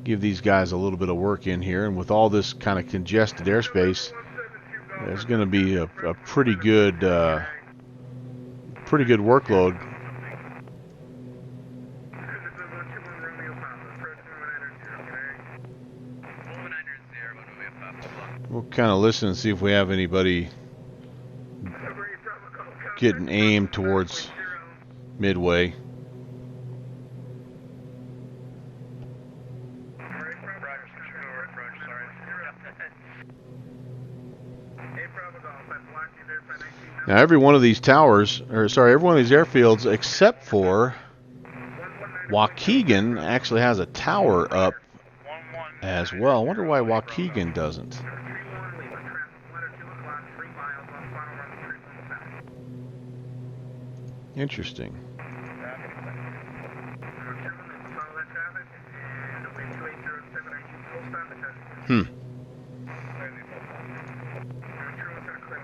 Give these guys a little bit of work in here, and with all this kind of congested airspace, there's going to be a pretty good workload. We'll kind of listen and see if we have anybody getting aimed towards Midway. Now every one of these towers, or sorry, every one of these airfields except for Waukegan actually has a tower up as well. I wonder why Waukegan doesn't. Interesting.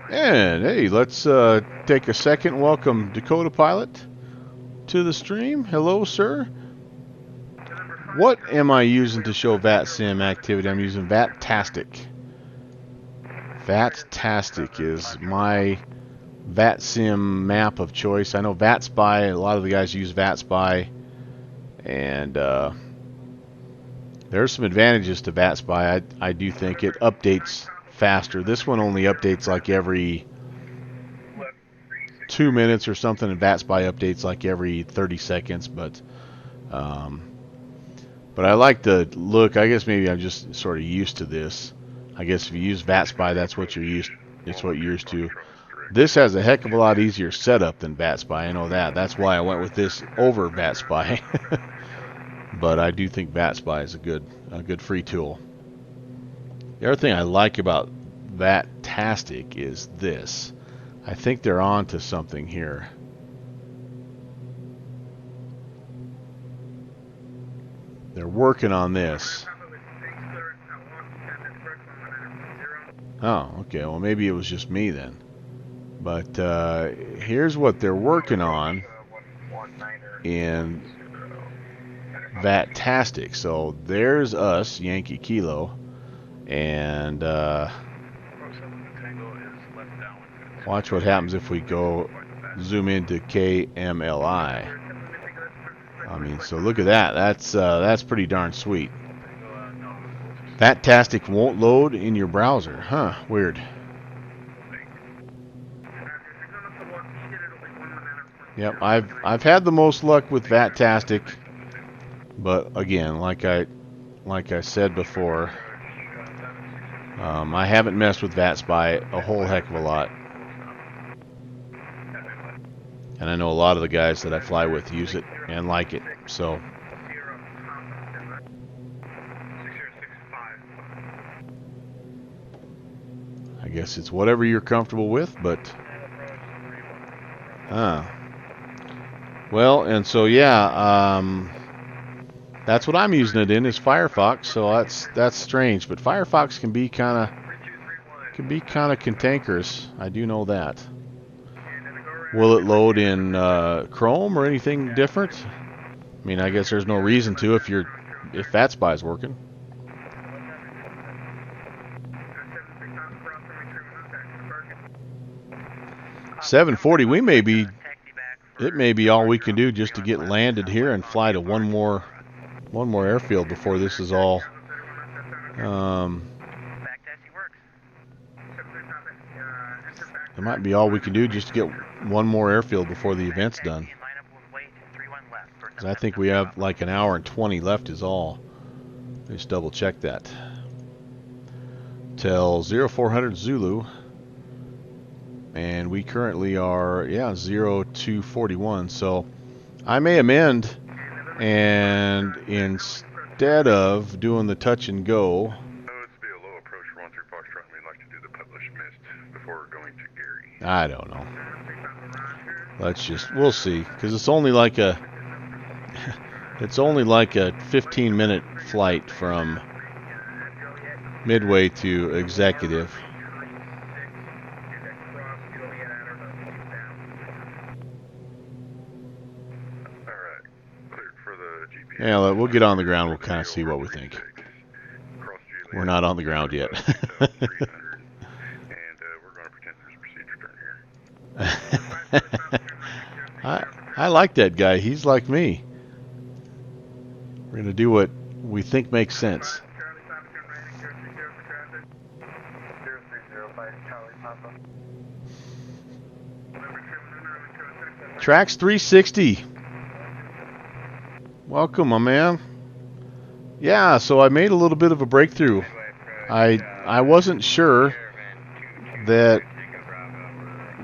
And hey, let's take a second. Welcome Dakota Pilot to the stream. Hello, sir. What am I using to show VATSIM activity? I'm using VATtastic. VATtastic is my VATSIM map of choice. I know VATSpy, a lot of the guys use VATSpy, and there's some advantages to VATSpy. I do think it updates faster. This one only updates like every 2 minutes or something, and VATSpy updates like every 30 seconds, but I like the look. I guess maybe I'm just sort of used to this. I guess if you use VATSpy, that's what you're used. It's what you're used to. This has a heck of a lot easier setup than VATSpy. I know that. That's why I went with this over VATSpy. But I do think VATSpy is a good free tool. The other thing I like about VATtastic is this. I think they're on to something here. They're working on this. Oh, okay. Well, maybe it was just me then. But here's what they're working on in VATtastic. So there's us, Yankee Kilo, and watch what happens if we go zoom into KMLI. I mean, so look at that. That's pretty darn sweet. VATtastic won't load in your browser. Huh, weird. Yep, I've had the most luck with VATtastic, but again, like I said before, I haven't messed with VATSpy a whole heck of a lot. And I know a lot of the guys that I fly with use it and like it, so. I guess it's whatever you're comfortable with, but. Well, and so yeah, that's what I'm using it in is Firefox, so that's strange, but Firefox can be kind of cantankerous. I do know that. Will it load in Chrome or anything different? I mean, I guess there's no reason to if VATSpy is working. $740. It may be all we can do just to get landed here and fly to one more airfield before this is all. It might be all we can do just to get one more airfield before the event's done. Because I think we have like an hour and 20 left is all. Just double check that. Tell 0400 Zulu. And we currently are, 0241. So I may amend, and instead of doing the touch and go, I don't know. We'll see, because it's only like a 15-minute flight from Midway to Executive. Yeah, we'll get on the ground. We'll kind of see what we think. We're not on the ground yet. I like that guy. He's like me. We're going to do what we think makes sense. Trax 360. Welcome, my man. Yeah, so I made a little bit of a breakthrough. I wasn't sure that,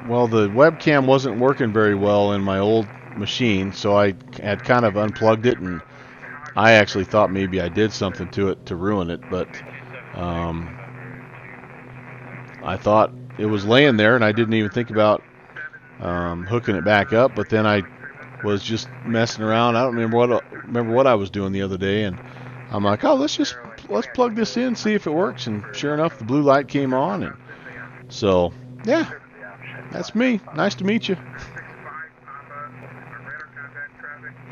well, the webcam wasn't working very well in my old machine, so I had kind of unplugged it, and I actually thought maybe I did something to it to ruin it, but I thought it was laying there, and I didn't even think about hooking it back up. But then I was just messing around. I don't remember what I was doing the other day, and I'm like, oh, let's plug this in, see if it works. And sure enough, the blue light came on, and so yeah, that's me. Nice to meet you.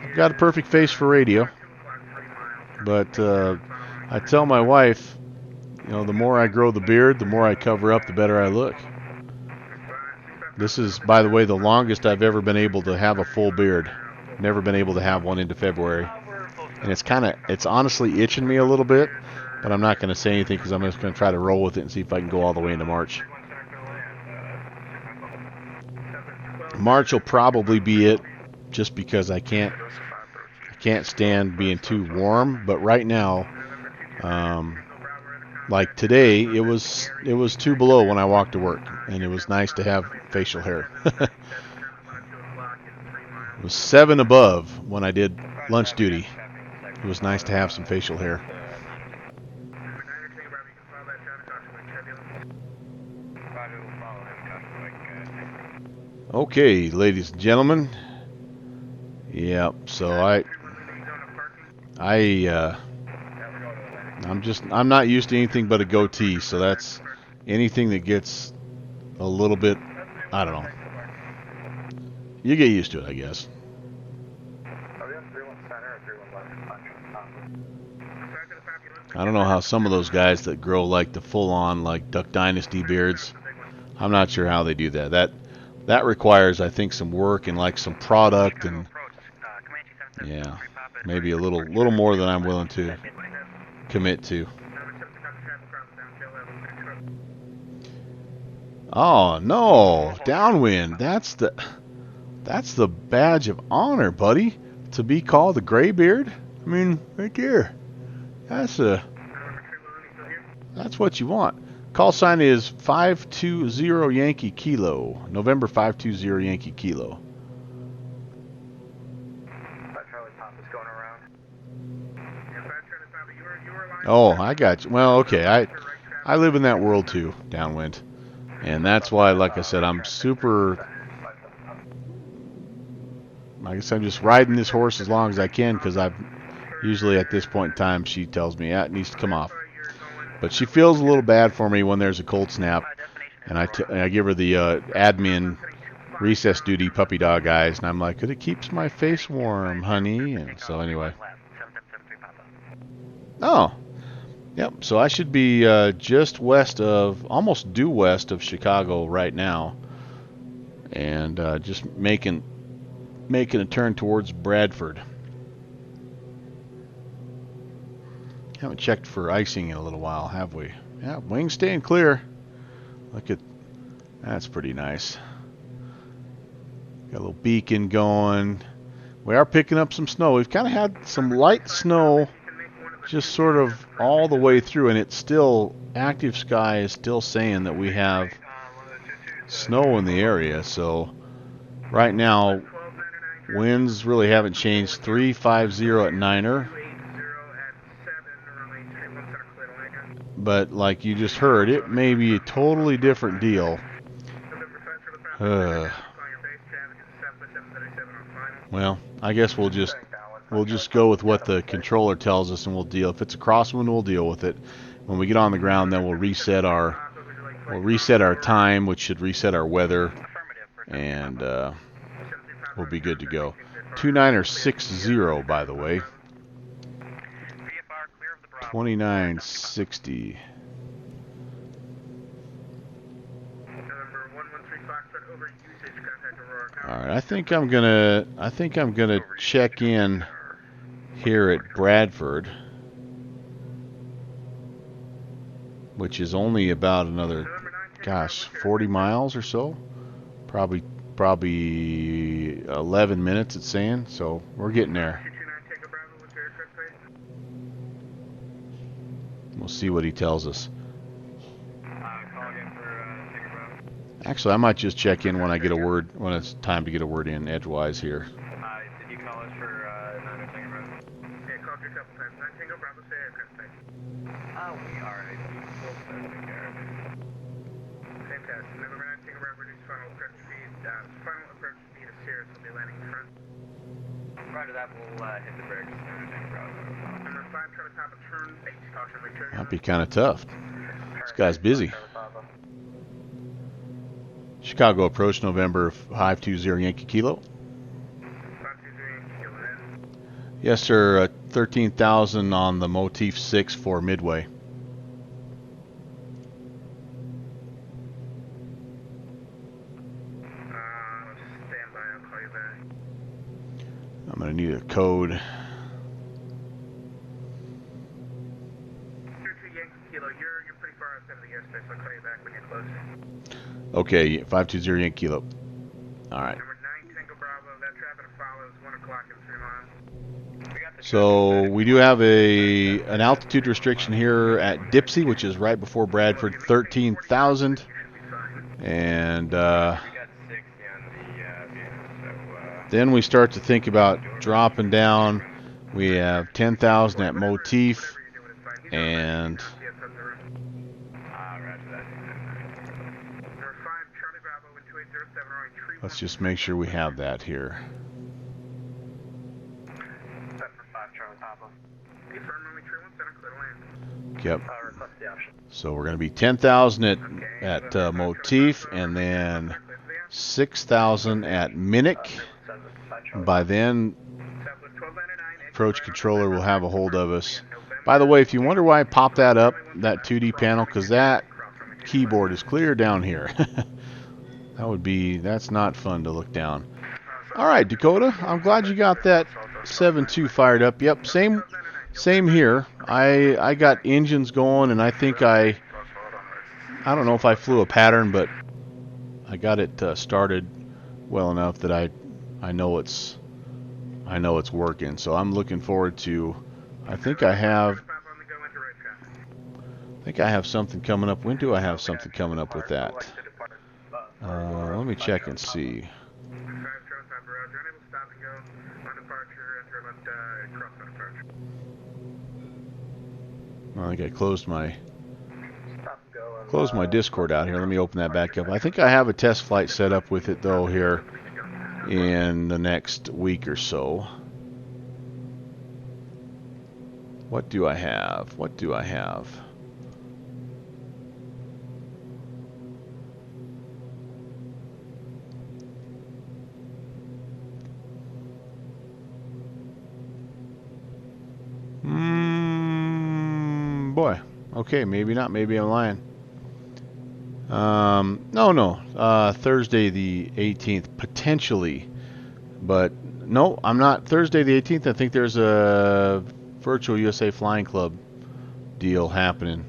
I've got a perfect face for radio, but I tell my wife, you know, the more I grow the beard, the more I cover up, the better I look. This is, by the way, the longest I've ever been able to have a full beard. Never been able to have one into February. And it's honestly itching me a little bit, but I'm not going to say anything because I'm just going to try to roll with it and see if I can go all the way into March. March will probably be it, just because I can't stand being too warm. But right now, like today, it was 2 below when I walked to work, and it was nice to have facial hair. It was 7 above when I did lunch duty. It was nice to have some facial hair. Okay, ladies and gentlemen. Yeah, so I'm not used to anything but a goatee, so that's anything that gets a little bit, I don't know. You get used to it, I guess. I don't know how some of those guys that grow like the full-on like Duck Dynasty beards, I'm not sure how they do that. That requires, I think, some work and like some product, and yeah, maybe a little more than I'm willing to commit to. Oh no, downwind. That's the badge of honor, buddy. To be called the graybeard. I mean, right there. That's what you want. Call sign is 520 Yankee Kilo. November 520 Yankee Kilo. Oh, I got you. Well, okay. I live in that world too, downwind. And that's why, like I said, I'm super... I guess I'm just riding this horse as long as I can, because I've usually at this point in time she tells me, yeah, it needs to come off. But she feels a little bad for me when there's a cold snap, and I give her the admin recess duty puppy dog eyes, and I'm like, it keeps my face warm, honey. And so anyway. Oh, yep. So I should be just almost due west of Chicago right now, and just making a turn towards Bradford. Haven't checked for icing in a little while, have we? Yeah, wings staying clear. Look at that's pretty nice. Got a little beacon going. We are picking up some snow. We've kind of had some light snow just sort of all the way through, and it's still, Active Sky is still saying that we have snow in the area. So right now, winds really haven't changed. 350 at Niner. But like you just heard, it may be a totally different deal. Well, I guess we'll just go with what the controller tells us, and we'll deal. If it's a crosswind, we'll deal with it. When we get on the ground, then we'll reset our time, which should reset our weather, and we'll be good to go. 2960, by the way. 2960. All right, I think I'm gonna check in here at Bradford, which is only about another, 40 miles or so. Probably 11 minutes it's saying, so we're getting there. We'll see what he tells us. Actually, I might just check in when I get a word, when it's time to get a word in edgewise here. Might be kind of tough. This guy's busy. Chicago approach November 520 Yankee Kilo. Yes, sir. 13,000 on the Motif 6 for Midway. I'm going to need a code. Okay, 520 Yankee Kilo. All right. So we do have an altitude restriction here at Dipsy, which is right before Bradford, 13,000. And then we start to think about dropping down. We have 10,000 at Motif, and let's just make sure we have that here. Yep. So we're going to be 10,000 at Motif, and then 6,000 at Minnick. By then, approach controller will have a hold of us. By the way, if you wonder why I popped that up, that 2D panel, because that keyboard is clear down here. That's not fun to look down. All right, Dakota, I'm glad you got that 7.2 fired up. Yep, same here. I got engines going, and I think I don't know if I flew a pattern, but I got it started well enough that I know it's working. So I'm looking forward to. I think I have something coming up. When do I have something coming up with that? Let me check and see. I think I closed my Discord out here. Let me open that back up. I think I have a test flight set up with it though here in the next week or so. What do I have? Boy. Okay, maybe not. Maybe I'm lying. No. Thursday the 18th, potentially. But, no, I'm not. Thursday the 18th, I think there's a Virtual USA Flying Club deal happening.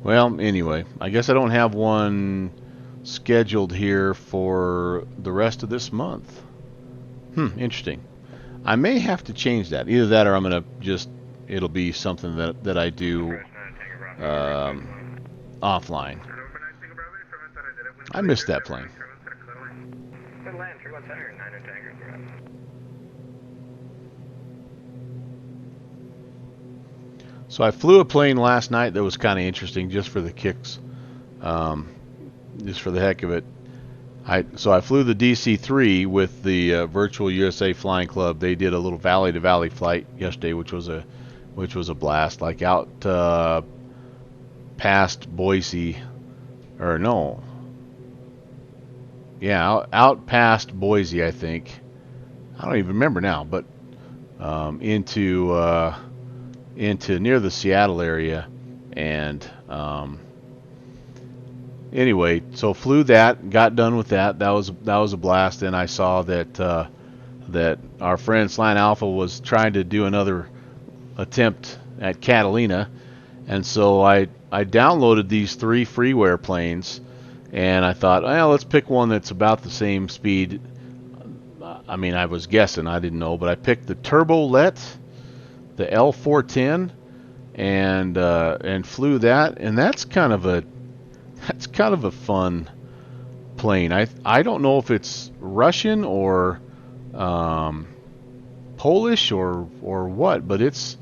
Well, anyway, I guess I don't have one scheduled here for the rest of this month. Interesting. I may have to change that. Either that or I'm going to just, it'll be something that I do offline. I missed that plane. So I flew a plane last night that was kind of interesting, just for the kicks, just for the heck of it. So I flew the DC-3 with the Virtual USA Flying Club. They did a little valley-to-valley flight yesterday, which was a blast. Like out past Boise, or no, yeah, out past Boise, I think. I don't even remember now, but into near the Seattle area, and anyway, so flew that, got done with that. That was a blast. And I saw that that our friend Slant Alpha was trying to do another attempt at Catalina, and so I downloaded these 3 freeware planes, and I thought, well, let's pick one that's about the same speed. I mean, I was guessing, I didn't know, but I picked the Turbolet, the L410, and flew that, and that's kind of a fun plane. I don't know if it's Russian or Polish or what, but it's.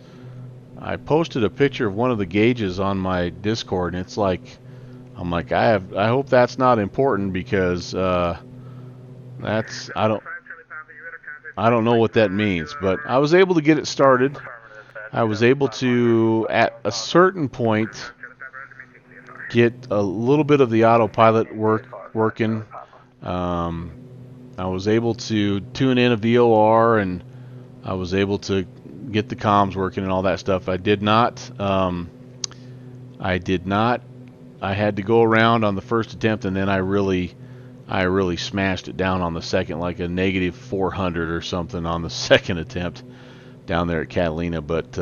I posted a picture of one of the gauges on my Discord, and it's like, I'm like, I hope that's not important, because I don't know what that means, but I was able to get it started, I was able to, at a certain point, get a little bit of the autopilot working. I was able to tune in a VOR, and I was able to get the comms working and all that stuff. I did not. I had to go around on the first attempt, and then I really smashed it down on the second, like a negative 400 or something on the second attempt down there at Catalina. But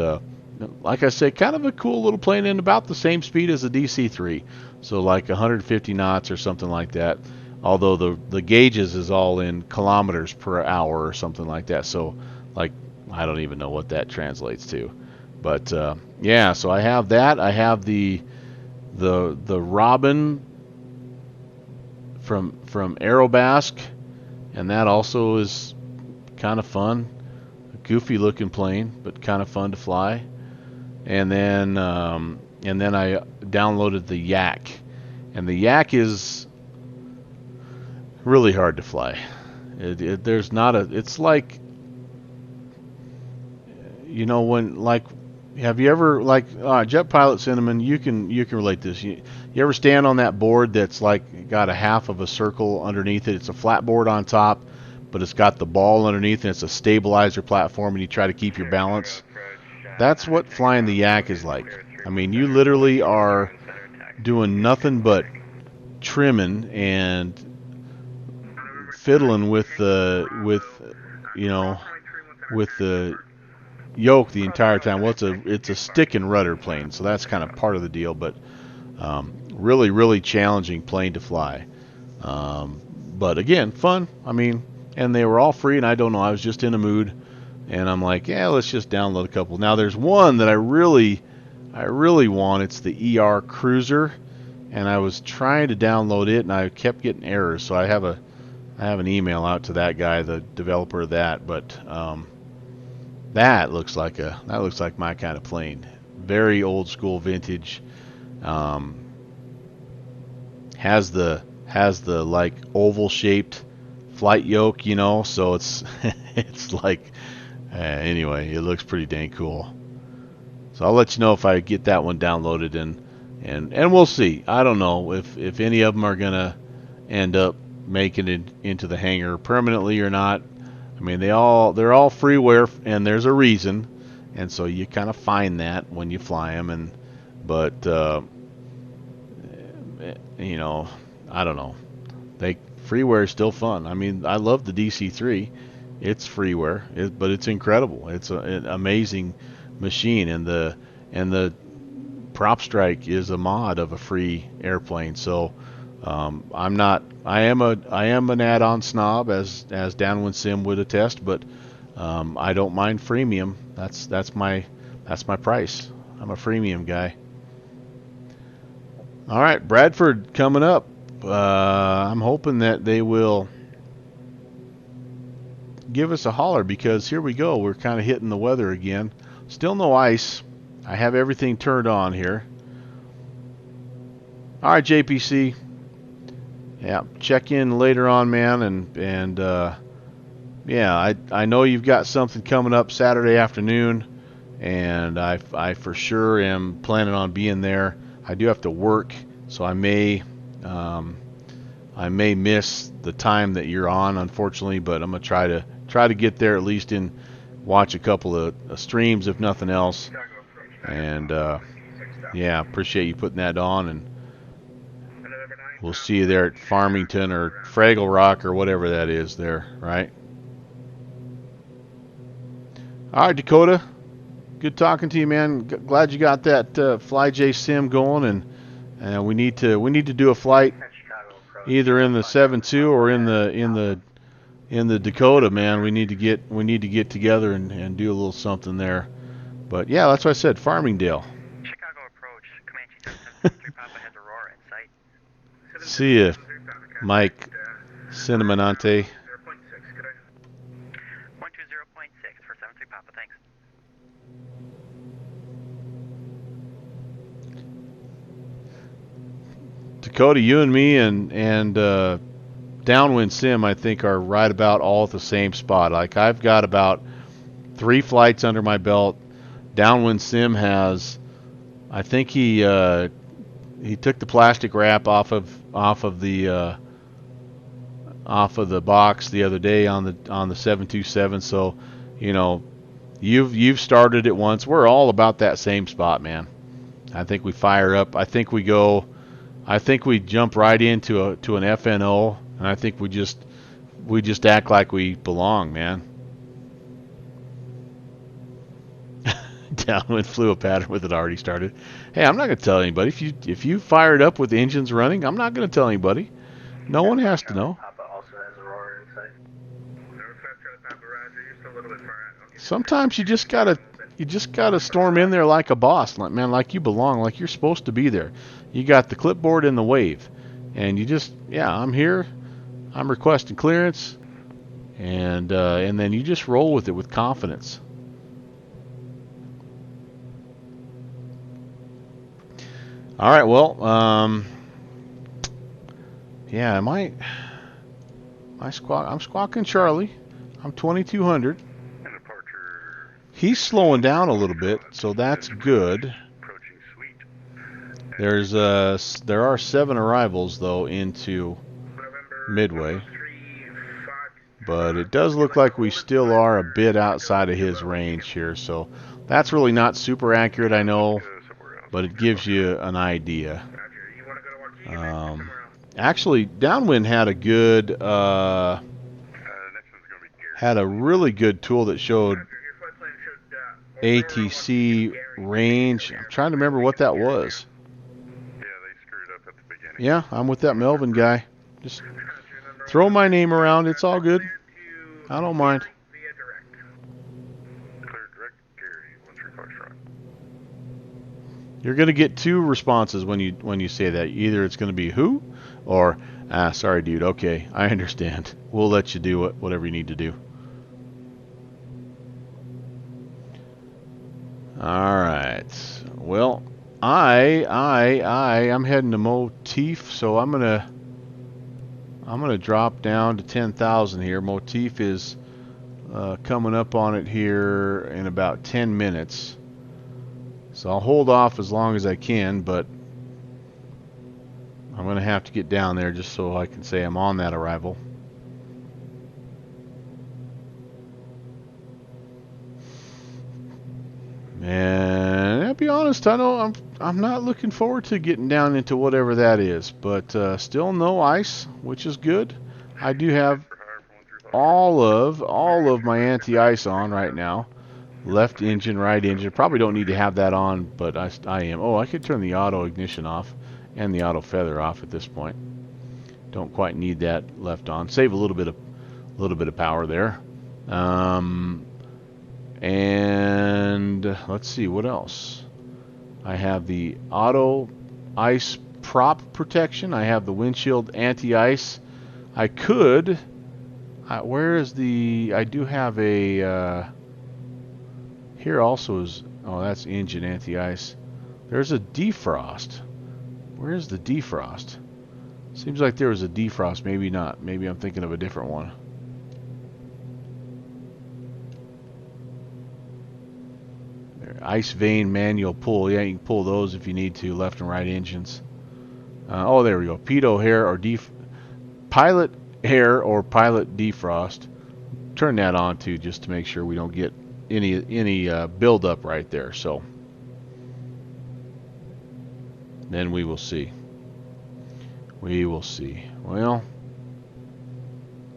like I said, kind of a cool little plane, and about the same speed as the DC-3, so like 150 knots or something like that. Although the gauges is all in kilometers per hour or something like that. So like I don't even know what that translates to. But yeah, so I have that. I have the Robin from Aerobasque, and that also is kind of fun. A goofy looking plane, but kind of fun to fly. And then I downloaded the Yak, and the Yak is really hard to fly. There's not a. It's like, you know, when like, have you ever like Jet Pilot Cinnamon? You can relate this. You ever stand on that board that's like got a half of a circle underneath it? It's a flat board on top, but it's got the ball underneath, and it's a stabilizer platform, and you try to keep your balance. That's what flying the Yak is like. I mean, you literally are doing nothing but trimming and fiddling with the yoke the entire time. Well, it's a stick and rudder plane, so that's kind of part of the deal. But really challenging plane to fly. But again, fun. I mean, and they were all free, and I don't know. I was just in a mood, and I'm like, yeah, let's just download a couple. Now there's one that I really want. It's the ER Cruiser, and I was trying to download it, and I kept getting errors. So I have an email out to that guy, the developer of that, but that looks like my kind of plane. Very old school, vintage. Has the like oval shaped flight yoke, you know, so it's it's like anyway, it looks pretty dang cool. So I'll let you know if I get that one downloaded, and we'll see. I don't know if any of them are gonna end up making it into the hangar permanently or not. I mean, they're all freeware, and there's a reason, and so you kind of find that when you fly them. But you know, I don't know. Freeware is still fun. I mean, I love the DC-3. It's freeware, but it's incredible. It's an amazing machine, and the prop strike is a mod of a free airplane. So I am an add-on snob, as Downwind Sim would attest, but I don't mind freemium. That's my price. I'm a freemium guy. All right, Bradford coming up. I'm hoping that they will give us a holler, because here we go. We're kind of hitting the weather again. Still no ice. I have everything turned on here. All right, JPC. Yeah, check in later on, man, and yeah, I know you've got something coming up Saturday afternoon, and I for sure am planning on being there. I do have to work, so I may miss the time that you're on, unfortunately, but I'm gonna try to get there, at least in watch a couple of streams, if nothing else. And yeah, appreciate you putting that on, and we'll see you there at Farmington or Fraggle Rock or whatever that is there, right? All right, Dakota. Good talking to you, man. Glad you got that FlyJ sim going, and we need to do a flight either in the 7.2 or in the Dakota, man. We need to get together and do a little something there. But yeah, that's what I said, Farmingdale. Chicago approach, Comanche 773 Papa has Aurora in sight. See ya, Mike Cinnamon-ante. 120.6 for 73 Papa, thanks. Dakota, you and me and Downwind Sim, I think, are right about all at the same spot. Like, I've got about 3 flights under my belt. Downwind Sim has, I think he took the plastic wrap off of the box the other day on the 727. So, you know, you've started it once. We're all about that same spot, man. I think we fire up. I think we jump right into an FNO, and I think we just act like we belong, man. Downwind flew a pattern with it already started. Hey, I'm not gonna tell anybody if you fire it up with the engines running. I'm not gonna tell anybody. No one has to know. Sometimes you just gotta storm in there like a boss, like you belong, like you're supposed to be there. You got the clipboard and the wave, and I'm here. I'm requesting clearance, and then you just roll with it with confidence. All right, well, yeah, I'm squawking Charlie. I'm 2200. He's slowing down a little bit, so that's good. There are 7 arrivals though into Midway, but it does look like we still are a bit outside of his range here, so that's really not super accurate, I know, but it gives you an idea. Actually, Downwind had a really good tool that showed ATC range. I'm trying to remember what that was. Yeah, I'm with that Melvin guy. Just throw my name around. It's all good. I don't mind. You're going to get 2 responses when you say that. Either it's going to be who, or sorry, dude. Okay, I understand. We'll let you do whatever you need to do. All right. Well, I'm heading to Motif, so I'm gonna drop down to 10,000 here. Motif is coming up on it here in about 10 minutes. So I'll hold off as long as I can, but I'm going to have to get down there just so I can say I'm on that arrival. And I'll be honest, I know I'm not looking forward to getting down into whatever that is, but still no ice, which is good. I do have all of my anti-ice on right now. Left engine, right engine. Probably don't need to have that on, but I am. Oh, I could turn the auto ignition off and the auto feather off at this point. Don't quite need that left on. Save a little bit of power there. And let's see what else. I have the auto ice prop protection. I have the windshield anti-ice. I could. Where is the? I do have a. Here also is, oh, that's engine anti-ice. There's a defrost. Where's the defrost? Seems like there was a defrost. Maybe not. Maybe I'm thinking of a different one. There, ice vane manual pull. Yeah, you can pull those if you need to. Left and right engines. Oh, there we go. Pitot hair or pilot hair or pilot defrost. Turn that on too, just to make sure we don't get any buildup right there. So then we will see. Well,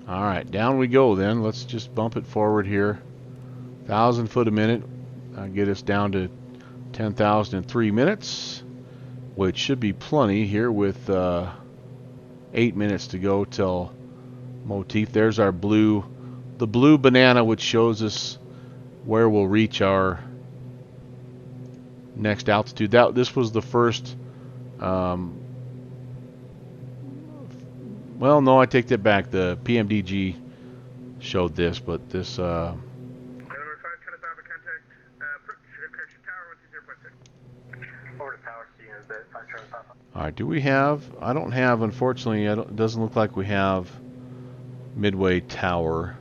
all right, down we go then. Let's just bump it forward here. 1,000 foot a minute. Get us down to 10,000 in 3 minutes, which should be plenty here with 8 minutes to go till Motif. There's our the blue banana, which shows us where we'll reach our next altitude. This was the first. Well, no, I take that back. The PMDG showed this, but this. All right, do we have? I don't have, unfortunately. It doesn't look like we have Midway Tower.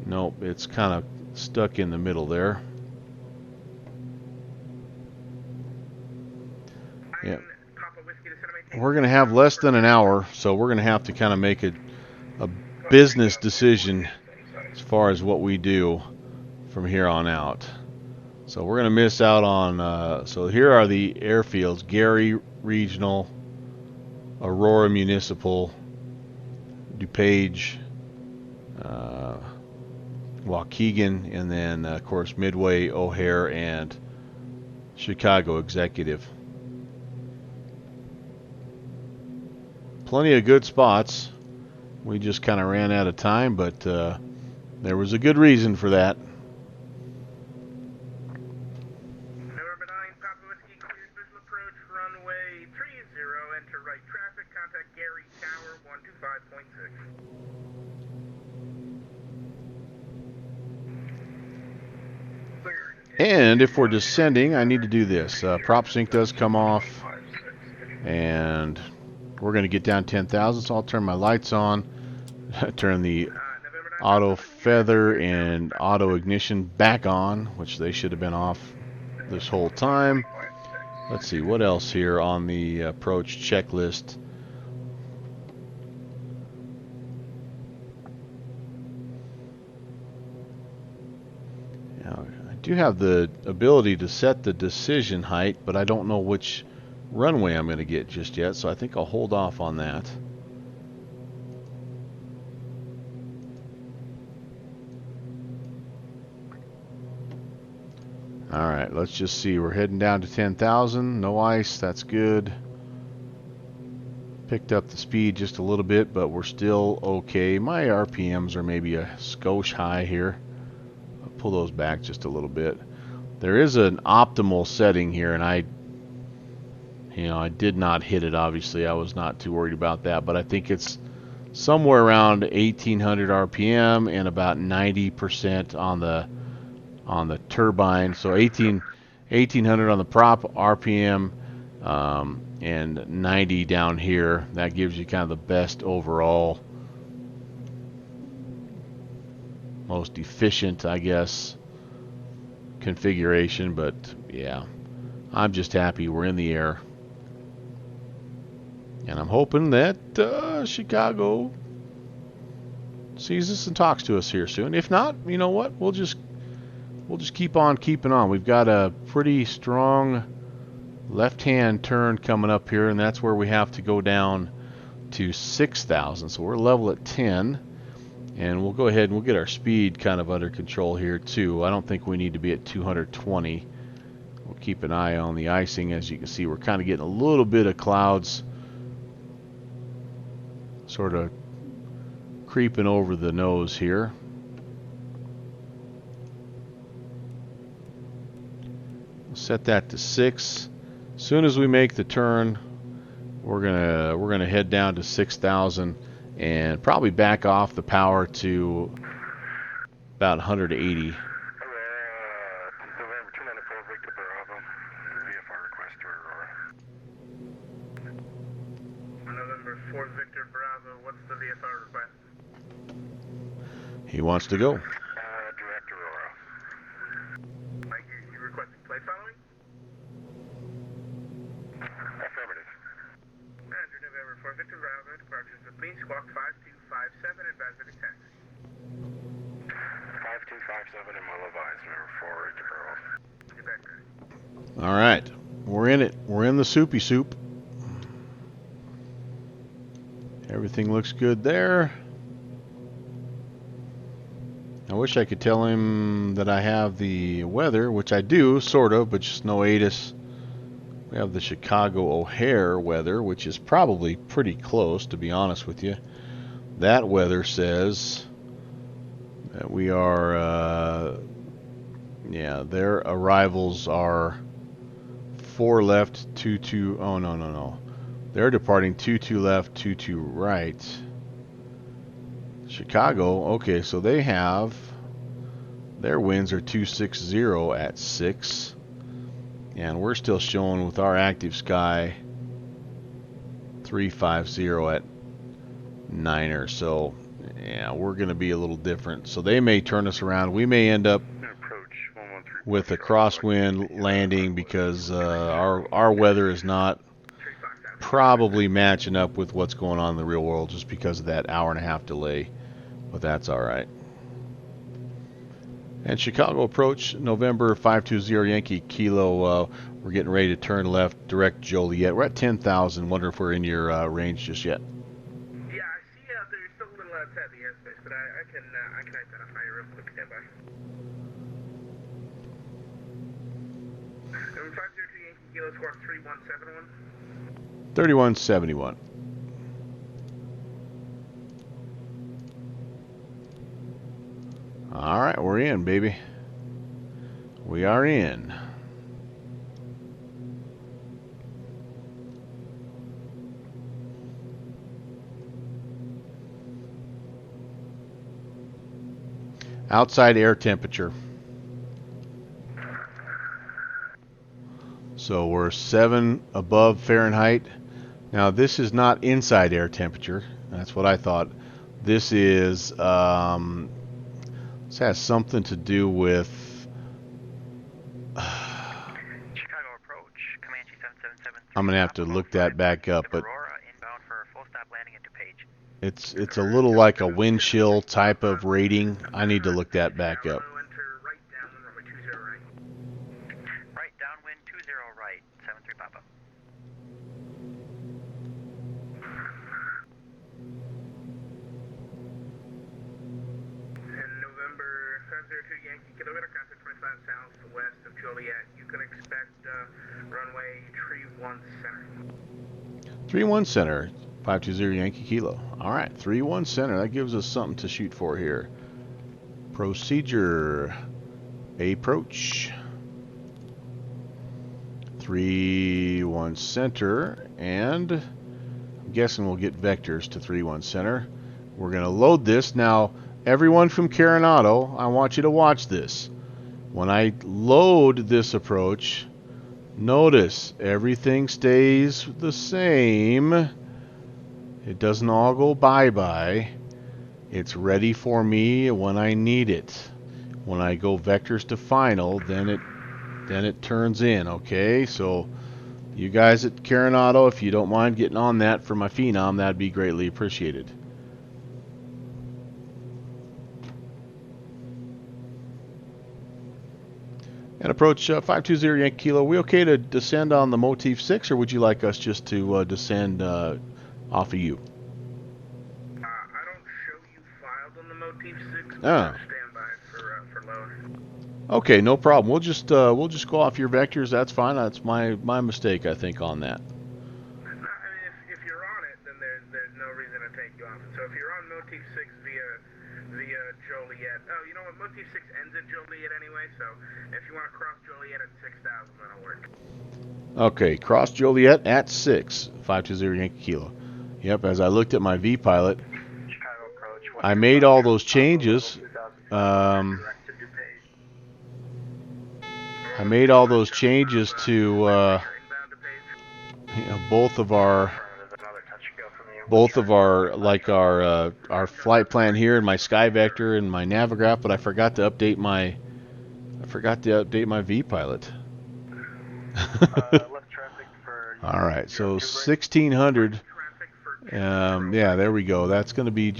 Nope, it's kind of stuck in the middle there. Yeah. We're going to have less than an hour, so we're going to have to kind of make a business decision as far as what we do from here on out. So we're going to miss out on, so here are the airfields: Gary Regional, Aurora Municipal, DuPage, Waukegan, and then of course Midway, O'Hare, and Chicago Executive. Plenty of good spots. We just kind of ran out of time, but there was a good reason for that. November 9, Papa Whiskey, cleared visual approach, runway 30, enter right traffic, contact Gary Tower 125.6. And if we're descending, I need to do this. Prop sync does come off, and we're going to get down 10,000, so I'll turn my lights on, turn the auto feather and auto ignition back on, which they should have been off this whole time. Let's see, what else here on the approach checklist? Now, I do have the ability to set the decision height, but I don't know which runway I'm going to get just yet, so I think I'll hold off on that. Alright, let's just see. We're heading down to 10,000. No ice, that's good. Picked up the speed just a little bit, but we're still okay. My RPMs are maybe a skosh high here. I'll pull those back just a little bit. There is an optimal setting here, and I did not hit it, obviously. I was not too worried about that, but I think it's somewhere around 1800 RPM and about 90% on the turbine. So 1800 on the prop RPM and 90 down here. That gives you kind of the best overall, most efficient, I guess, configuration. But yeah, I'm just happy we're in the air. And I'm hoping that Chicago sees us and talks to us here soon. If not, you know what? We'll just keep on keeping on. We've got a pretty strong left-hand turn coming up here, and that's where we have to go down to 6,000. So we're level at 10, and we'll go ahead and we'll get our speed kind of under control here too. I don't think we need to be at 220. We'll keep an eye on the icing. As you can see, we're kind of getting a little bit of clouds sort of creeping over the nose here. Set that to 6. As soon as we make the turn, we're gonna head down to 6,000 and probably back off the power to about 180. November 294, Victor Bravo, VFR request to Aurora. November 4, Victor Bravo, what's the VFR request? He wants to go. Direct Aurora. You requesting play following? Affirmative. Roger, November 4, Victor Bravo, departures with me, squawk 5257, advisory taxi. 5257 and will advise, November 4, Victor Bravo. Get back ready. All right, we're in it. We're in the soupy soup. Everything looks good there. I wish I could tell him that I have the weather, which I do, sort of, but just no ATIS. We have the Chicago O'Hare weather, which is probably pretty close, to be honest with you. That weather says that we are, yeah, their arrivals are 4 left, 22, oh, no. They're departing 22 left, 22 right. Chicago, okay, so they have, their winds are 260 at 6. And we're still showing with our active sky 350 at 9er. So Yeah, we're going to be a little different. So they may turn us around. We may end up Approach 113. with a crosswind landing because our weather is not probably matching up with what's going on in the real world just because of that hour-and-a-half delay. But that's all right. And Chicago approach, November 520 Yankee Kilo. We're getting ready to turn left, direct Joliet. We're at 10,000. Wonder if we're in your range just yet. Yeah, I see there's still a little outside the airspace, but I can identify you real quick. Stand by. 502 Yankee Kilo Squawk 3171. 3171. All right, we're in, baby. We are in. Outside air temperature. So we're 7 above Fahrenheit. Now this is not inside air temperature. That's what I thought. This is this has something to do with Chicago approach, Comanche 777. I'm gonna have to look that back up, but Aurora inbound for full stop landing at DuPage. it's a little like a wind chill type of rating. I need to look that back up. Right downwind, runway 20 right. Right downwind 20 right, 73 Papa. And November 502 Yankee Kilometer, contact 25 southwest of Joliet. You can expect runway 31 center. 3-1 center, 520 Yankee Kilo. All right, 3-1 center. That gives us something to shoot for here. Procedure. Approach. 3-1 center, and I'm guessing we'll get vectors to 3-1 center. We're going to load this. Now, everyone from Coronado, I want you to watch this. When I load this approach, notice everything stays the same. It doesn't all go bye-bye. It's ready for me when I need it. When I go vectors to final, then it turns in, okay? So you guys at Coronado, if you don't mind getting on that for my Phenom, that'd be greatly appreciated. And approach 520 Yankee Kilo. Are we okay to descend on the Motif 6, or would you like us just to descend off of you? I don't show you filed on the Motif 6. Ah. Stand by for load. Okay, no problem. We'll just go off your vectors. That's fine. That's my mistake, I think, on that. No, I mean, if you're on it, then there's no reason to take you off. So if you're on Motif 6 via Joliet, oh, you know what? Motif 6 ends at Joliet anyway. So if you want to cross Joliet at 6,000, that'll work. Okay, cross Joliet at 6, 520 Yankee Kilo. Yep, as I looked at my V-Pilot, I made all those changes. I made all those changes to you know, both of our like our flight plan here and my Sky Vector and my Navigraph, but I forgot to update my V-Pilot. All right, so 1600. Yeah, there we go. That's gonna be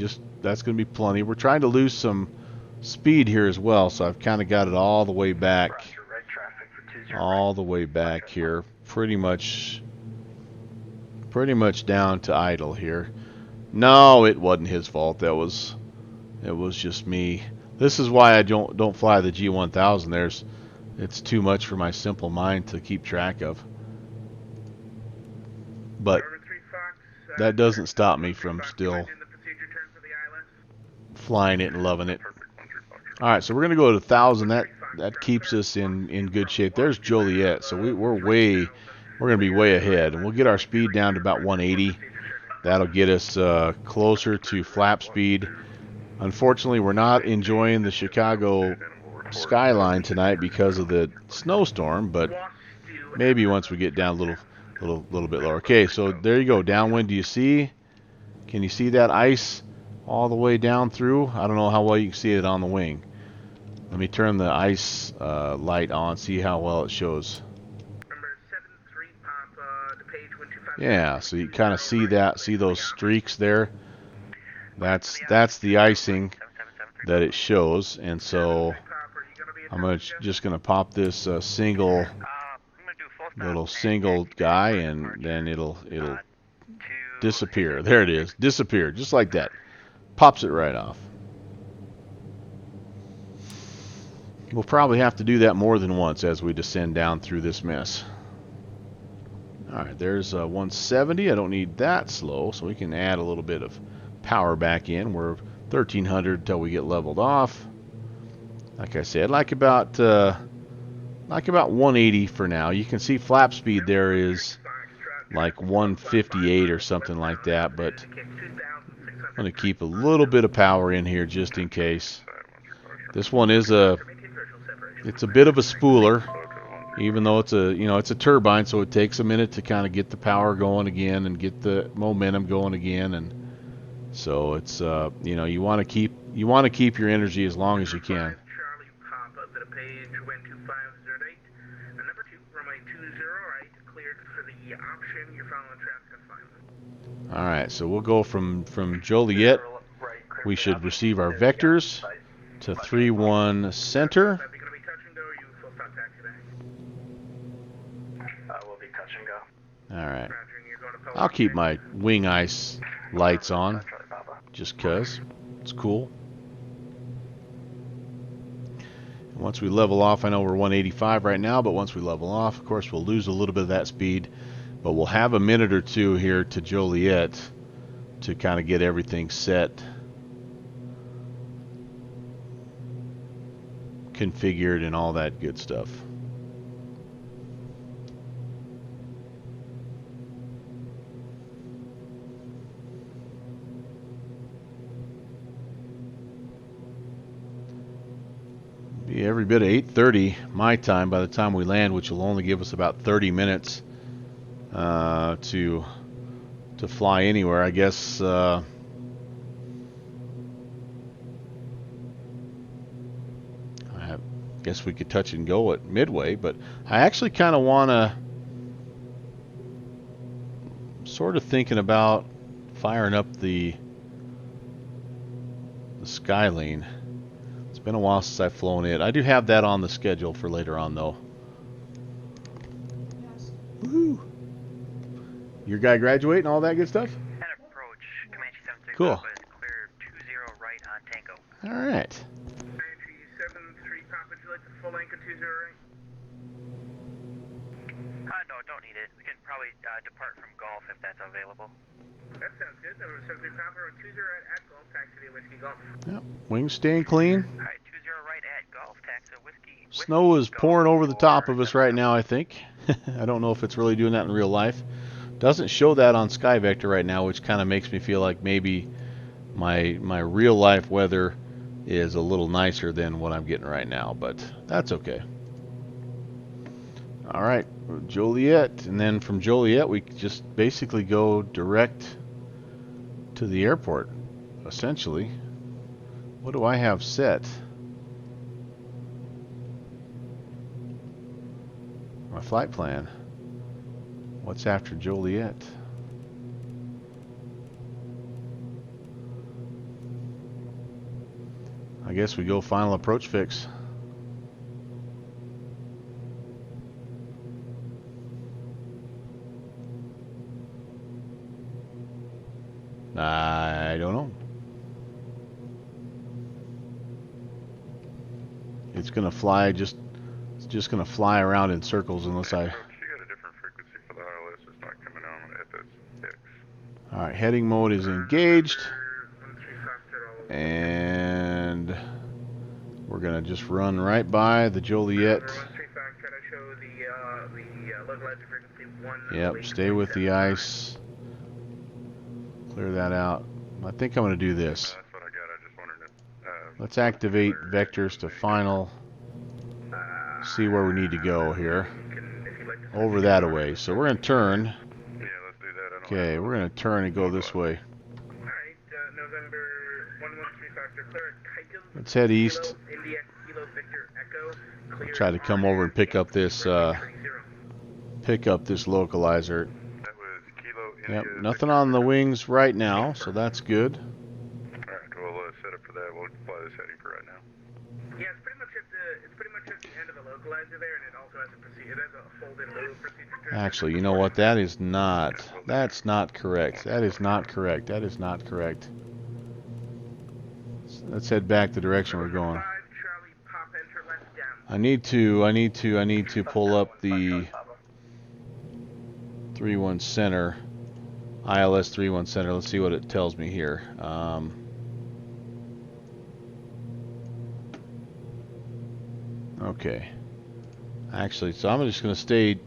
plenty. We're trying to lose some speed here as well, so I've kind of got it all the way back here, pretty much down to idle here. No, it wasn't his fault. It was just me. This is why I don't fly the G1000. It's too much for my simple mind to keep track of. But that doesn't stop me from still flying it and loving it. All right, so we're gonna go to 1,000. That keeps us in good shape. There's Joliet, so we're gonna be way ahead, and we'll get our speed down to about 180. That'll get us closer to flap speed. Unfortunately, we're not enjoying the Chicago skyline tonight because of the snowstorm, but maybe once we get down a little bit lower. Okay, so there you go, downwind. Do you see? Can you see that ice all the way down through. I don't know how well you can see it on the wing. Let me turn the ice light on, see how well it shows. Number 73 Papa, the page 125. Yeah, so you kind of see that, see those streaks there. That's the icing that it shows, and so I'm just gonna pop this single little single guy, and then it'll disappear. There it is, disappear, just like that. Pops it right off. We'll probably have to do that more than once as we descend down through this mess. Alright, there's 170. I don't need that slow, so we can add a little bit of power back in. We're 1300 until we get leveled off. Like I said, like about 180 for now. You can see flap speed there is like 158 or something like that, but I'm going to keep a little bit of power in here just in case. This one is it's a bit of a spooler, even though it's a turbine, so it takes a minute to kind of get the power going again and get the momentum going again, and so it's you want to keep your energy as long as you can. Charlie Papa, the page 12508. Number 2, runway 20, cleared for the option. You're following traffic on Flight1. All right, so we'll go from Joliet. We should receive our vectors to 31 center. All right. I'll keep my wing ice lights on just because it's cool. And once we level off, I know we're 185 right now, but once we level off, of course, we'll lose a little bit of that speed. But we'll have a minute or two here to Joliet to kind of get everything set, configured, and all that good stuff. Be every bit of 8:30 my time by the time we land, which will only give us about 30 minutes to fly anywhere. I guess guess we could touch and go at Midway, but I actually kind of want to sort of thinking about firing up the Skylane. It's been a while since I've flown it. I do have that on the schedule for later on, though. Yes. Woohoo! Your guy graduate and all that good stuff? And approach, Comanche 735 Cool. is clear 20 right on Tango. All right. Comanche 73 Papa, would you like the full anchor 20 right? No, don't need it. We can probably depart from Golf if that's available. That sounds good. Number 73 Papa, 20 right at Golf, taxi to Whiskey Golf. Yep. Wings staying clean. Alright, 20 right at Golf, taxi Whiskey. Snow is pouring over the top of us right now, I think. I don't know if it's really doing that in real life. Doesn't show that on Sky Vector right now, which kind of makes me feel like maybe my real life weather is a little nicer than what I'm getting right now, but that's okay. All right, Joliet, and then from Joliet we just basically go direct to the airport, essentially. What do I have set? My flight plan. What's after Joliet? I guess we go final approach fix. I don't know. It's gonna fly it's just gonna fly around in circles unless I. You got a different frequency for the ILS. It's not coming on at the 6. All right, heading mode is engaged, and we're gonna just run right by the Joliet. Yep, stay with the ice. Clear that out. I think I'm gonna do this. That's what I got. I just wanted to. Let's activate vectors to final. See where we need to go here. Over that away. So we're gonna turn. Yeah, let's do that. Okay, we're gonna turn and go this way. Alright, November You're clear at Chicago. Let's head east. Kilo, India, Kilo, Victor, Echo. Clear Try to come over and pick up this localizer. That was Kilo, Yep, India. nothing Victor, on the Echo. wings right now, so that's good. Alright, we'll set up for that. We'll apply this heading for right now. Yeah, it's pretty much at the end of the localizer there, and it also has a procedure. It has a fold-in move procedure. Actually, you know what? That's not correct. That is not correct. That is not correct. Let's head back the direction we're going. 5, Charlie, pop, enter, left, down. I need to pull up the 3-1 center, ILS 3-1 center. Let's see what it tells me here. Okay. Actually, so I'm just going to stay,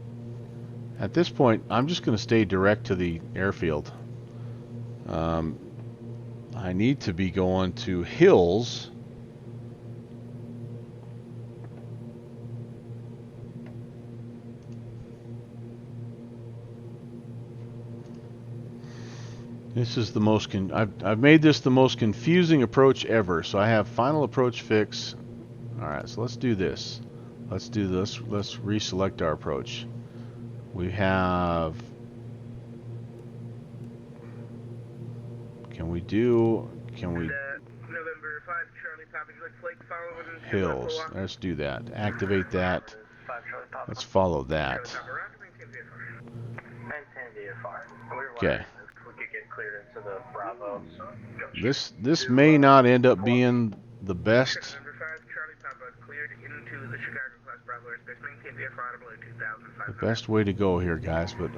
at this point, I'm just going to stay direct to the airfield. I need to be going to Hills. This is the most I've made this the most confusing approach ever. So I have final approach fix. All right, so let's do this. Let's do this. Let's reselect our approach. We have. Can we? November 5, Charlie, pop, would you like flight follow within Hills. Let's do that. Activate that. Let's follow that. Okay. This may not end up being the best. November 5, Charlie, Papa, cleared into the Chicago class Bravo airspace. Maintain VFR audible at 2,500. The best way to go here, guys, but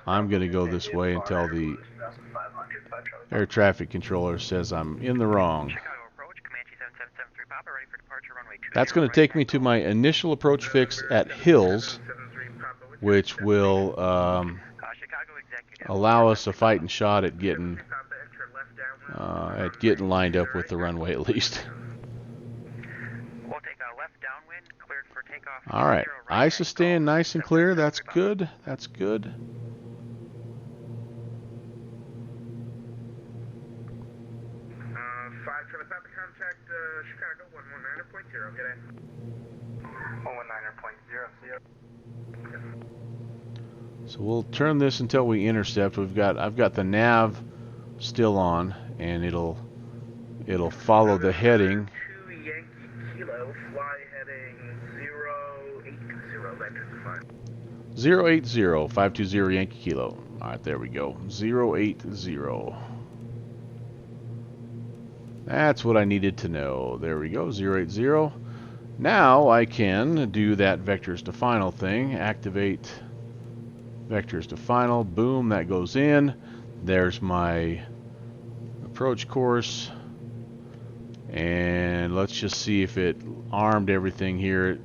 I'm going to go this way until the air traffic controller says I'm in the wrong. Chicago approach, Comanche 7773 Papa, ready for departure, runway 20. That's going to take me to my initial approach fix at Hills, which will Chicago executive. allow us a fighting shot at getting lined up with the runway at least. We'll take a left downwind, cleared for takeoff. All right, 0 right ice is staying nice and clear. That's good. That's good. 5, Charlie, Papa, contact Chicago 119.0. Get in. 119.0. See ya. So we'll turn this until we intercept. I've got the nav still on, and it'll follow the heading. 2 Yankee Kilo, fly heading 080, vector defined. 080 520 Yankee Kilo. All right, there we go. 080. That's what I needed to know. There we go. 080. Now I can do that vectors to final thing. Activate vectors to final. Boom, that goes in. There's my approach course. And let's just see if it armed everything here.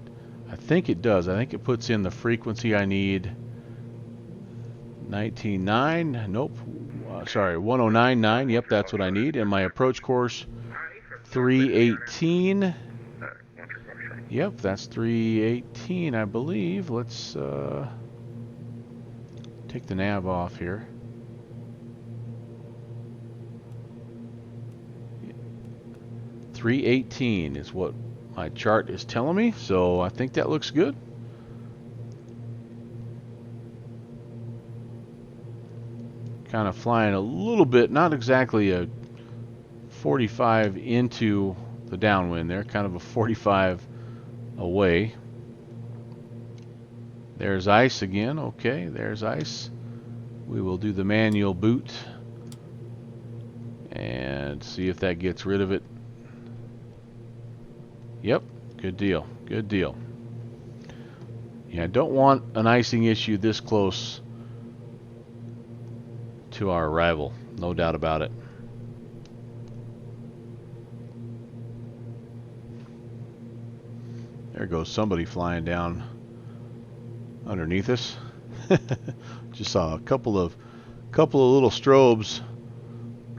I think it does. I think it puts in the frequency I need. 19.9. Nope. Sorry, 1099. Yep, that's what I need. And my approach course 318. Yep, that's 318, I believe. Let's take the nav off here. .318 is what my chart is telling me, so I think that looks good. Kind of flying a little bit, not exactly a 45 into the downwind there, kind of a 45 away. There's ice again. Okay, there's ice. We will do the manual boot and see if that gets rid of it. Yep, good deal, good deal. Yeah, I don't want an icing issue this close to our arrival, no doubt about it. There goes somebody flying down underneath us. Just saw a couple of little strobes.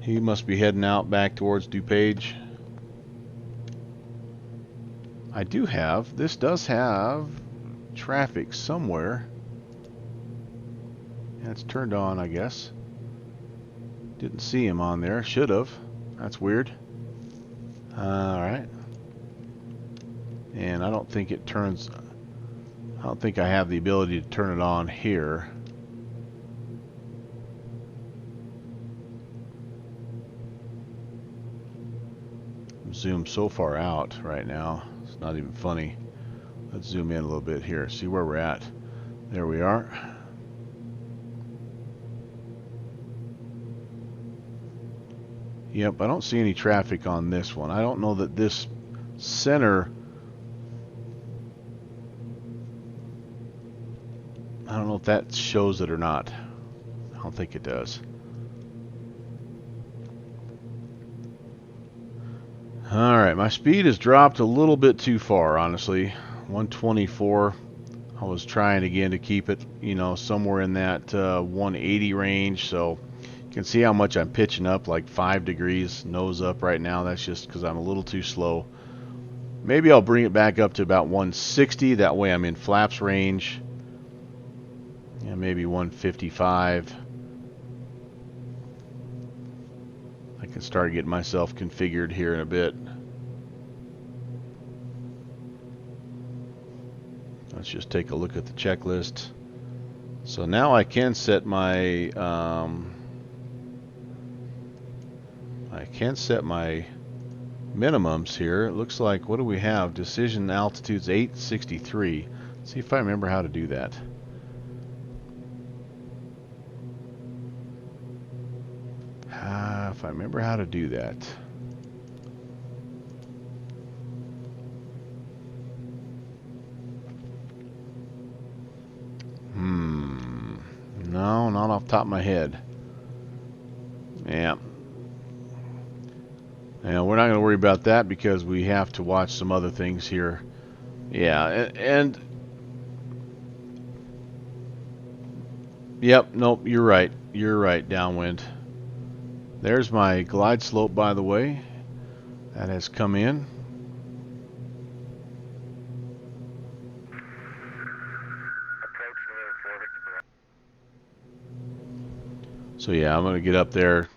He must be heading out back towards DuPage. This does have traffic somewhere. Yeah, it's turned on, I guess. Didn't see him on there. Should have. That's weird. Alright. And I don't think it turns... I don't think I have the ability to turn it on here. Zoom so far out right now. It's not even funny. Let's zoom in a little bit here. See where we're at. There we are. Yep, I don't see any traffic on this one. I don't know that this center... I don't know if that shows it or not. I don't think it does. Alright, my speed has dropped a little bit too far, honestly. 124. I was trying again to keep it, you know, somewhere in that 180 range, so you can see how much I'm pitching up, like 5 degrees nose up right now. That's just because I'm a little too slow. Maybe I'll bring it back up to about 160. That way I'm in flaps range. Yeah, maybe 155. I can start getting myself configured here in a bit. Let's just take a look at the checklist. So now I can set my minimums here. It looks like, what do we have? Decision altitude's 863. Let's see if I remember how to do that. If I remember how to do that. No, not off the top of my head. Yeah. And we're not going to worry about that because we have to watch some other things here. Yeah, and yep, nope, you're right. You're right, downwind. There's my glide slope, by the way. That has come in. So yeah, I'm going to get up there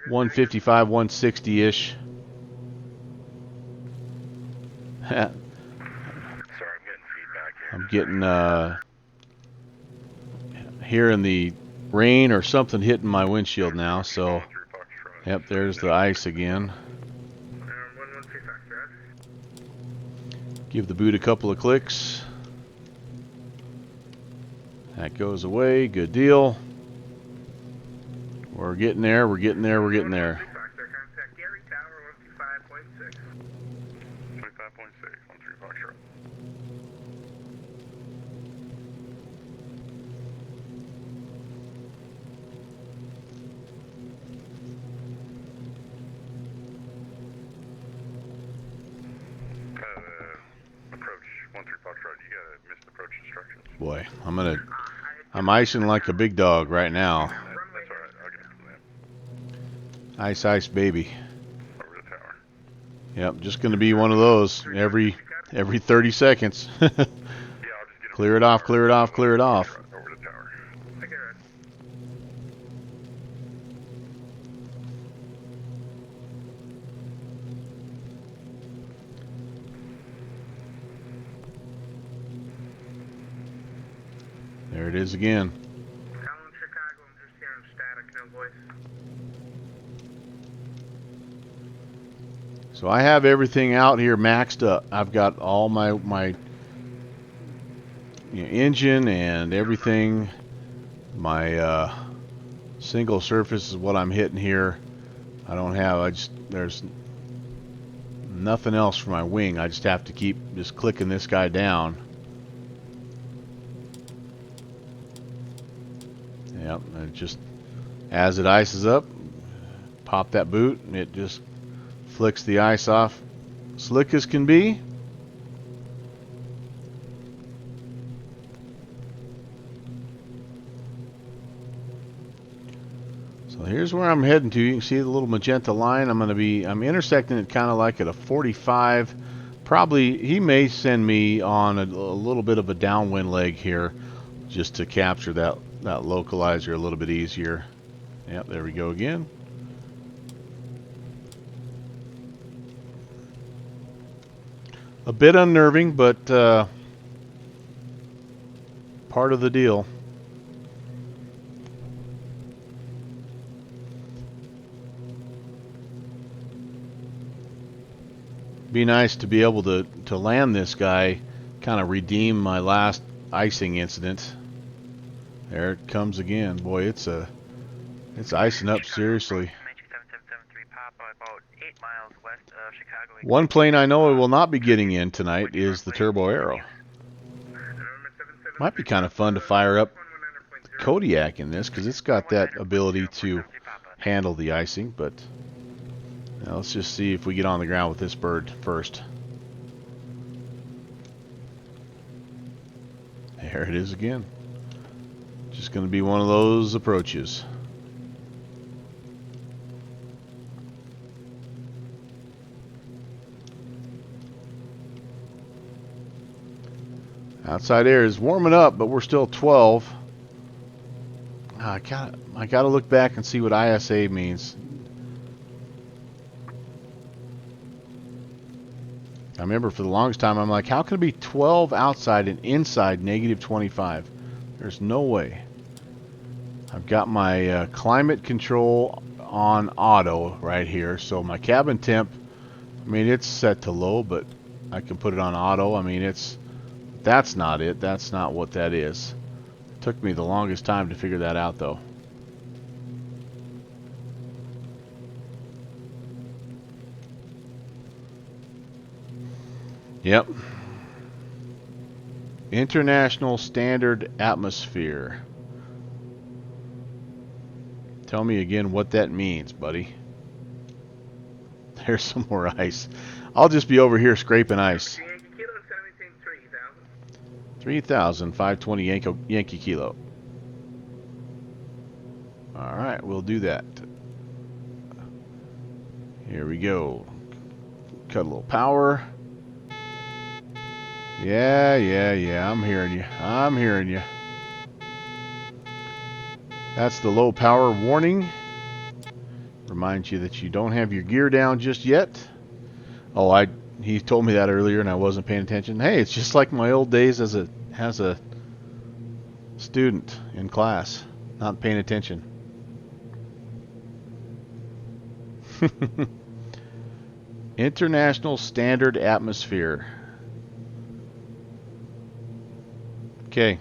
155, 160-ish. Sorry, I'm getting feedback here. I'm getting hearing the rain or something hitting my windshield now, so yep, there's the ice again. Give the boot a couple of clicks. That goes away, good deal. We're getting there, we're getting there, we're getting there. Gary Tower 125.6. 25.6, 13 Foxtrot. Approach 13 Foxtrot. You gotta miss the approach instructions. Boy, I'm icing like a big dog right now. That's alright, I'll get from that. Ice, ice, baby. Over the tower. Yep, just going to be one of those every 30 seconds. Yeah, I'll just get Clear it off, clear it off, clear it off. over the tower. Okay, right. There it is again. Calling Chicago, I'm just hearing static, no voice. So I have everything out here maxed up. I've got all my engine and everything. My single surface is what I'm hitting here. I don't have, there's nothing else for my wing. I just have to keep just clicking this guy down. Yep, and it just, as it ices up, pop that boot and it just flicks the ice off. Slick as can be. So here's where I'm heading to. You can see the little magenta line. I'm intersecting it kind of like at a 45. Probably, he may send me on a little bit of a downwind leg here just to capture that localizer a little bit easier. Yep, there we go again. A bit unnerving, but part of the deal. Be nice to be able to land this guy, kind of redeem my last icing incident. There it comes again. Boy, it's icing up seriously. About 8 miles west of Chicago. One plane I know I will not be getting in tonight is the Turbo Arrow. Might be kind of fun to fire up Kodiak in this because it's got that ability to handle the icing, but now let's just see if we get on the ground with this bird first. There it is again. Just going to be one of those approaches. Outside air is warming up, but we're still 12. I gotta look back and see what ISA means. I remember for the longest time, I'm like, how can it be 12 outside and inside negative 25? There's no way. I've got my climate control on auto right here, so my cabin temp, I mean, it's set to low, but I can put it on auto. I mean, that's not it. That's not what that is. It took me the longest time to figure that out, though. Yep. International Standard Atmosphere. Tell me again what that means, buddy. There's some more ice. I'll just be over here scraping ice. 3,000, 520 Yankee Kilo. Alright, we'll do that. Here we go. Cut a little power. Yeah. I'm hearing you. I'm hearing you. That's the low power warning. Reminds you that you don't have your gear down just yet. Oh, he told me that earlier and I wasn't paying attention. Hey, it's just like my old days as a student in class, not paying attention. International Standard Atmosphere. Okay,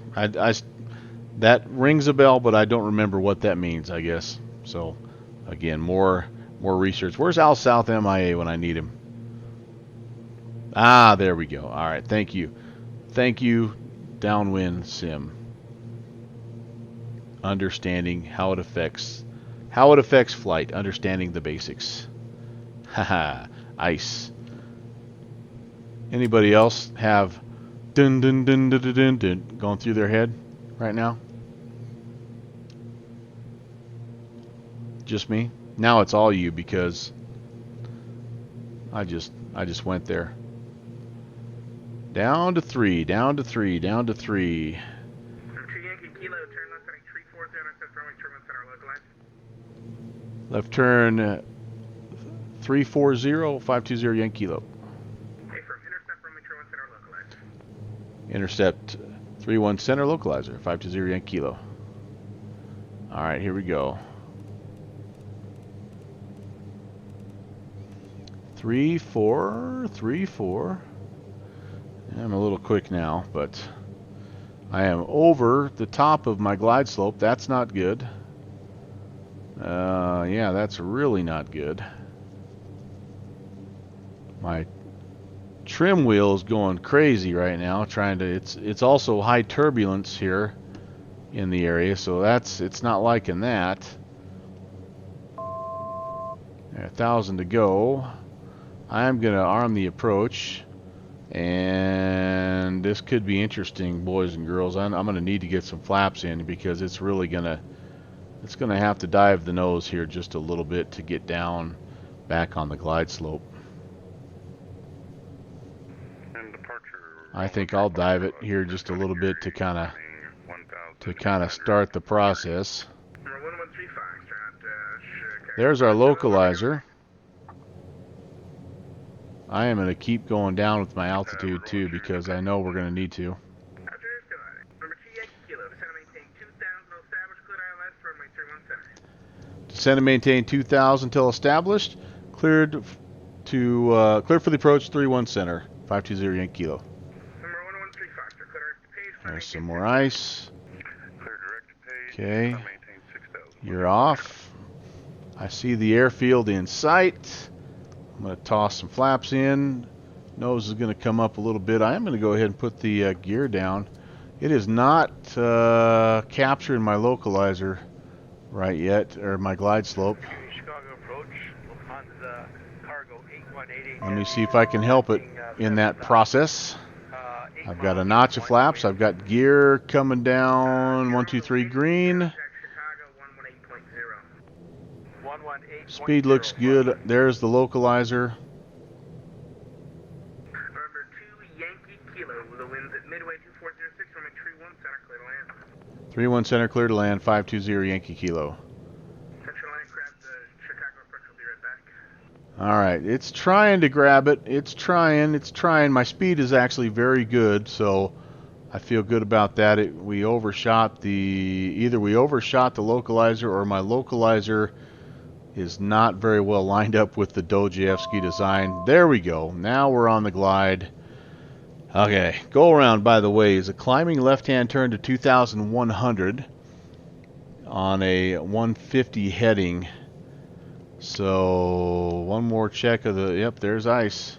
that rings a bell, but I don't remember what that means, I guess. So, again, more research. Where's Al South MIA when I need him? Ah, there we go. All right, thank you. Thank you, Downwind Sim. Understanding how it affects flight, understanding the basics. Haha, ice. Anybody else have dun dun dun dun dun dun dun going through their head right now? Just me? Now it's all you because I just went there. Down to 3, down to 3, down to 3. Yankee Kilo, turn left heading 340, access runway turbulence center localized. Left turn 340, 520 Yankee Kilo. Okay, from intercept runway turbulence center localized. Intercept 31 center localizer, 520 Yankee Kilo. Alright, here we go. 3-4. I'm a little quick now, but I am over the top of my glide slope. That's not good. Yeah, that's really not good. My trim wheel is going crazy right now, trying to. It's also high turbulence here in the area, so it's not liking that. 1,000 to go. I'm gonna arm the approach. And this could be interesting, boys and girls. I'm going to need to get some flaps in because it's really going to have to dive the nose here just a little bit to get down back on the glide slope. I think I'll dive it here just a little bit to kind of start the process. There's our localizer. I am going to keep going down with my altitude too because I know we're going to need to. Roger, still at it. Number 2 Yankee Kilo, descend and maintain 2,000, established, cleared ILS, runway 31 center. Descend and maintain 2,000 until established. Cleared to clear for the approach 31 center. 520 Yankee Kilo. Number 1113 Foster, clear direct to page. There's some more ice. Clear direct to page. Okay. Maintain 6,000. You're off. I see the airfield in sight. I'm going to toss some flaps in. Nose is going to come up a little bit. I am going to go ahead and put the gear down. It is not capturing my localizer right yet, or my glide slope. Chicago approach, Lufthansa cargo 8188. Let me see if I can help it in that process. I've got a notch of flaps. I've got gear coming down. 1, 2, 3 green. Chicago 118.0. 118. Speed looks good. There's the localizer. Number 2 Yankee Kilo, the winds at midway 2406, runway 31 center, clear to land. 31 center, clear to land. 520 Yankee Kilo. Central line craft, Chicago approach will be right back. Alright, it's trying to grab it. It's trying. My speed is actually very good, so I feel good about that. Either we overshot the localizer, or my localizer is not very well lined up with the Dojevsky design. There we go. Now we're on the glide. Okay, go around, by the way, is a climbing left-hand turn to 2,100 on a 150 heading. So, one more check of the... Yep, there's ice.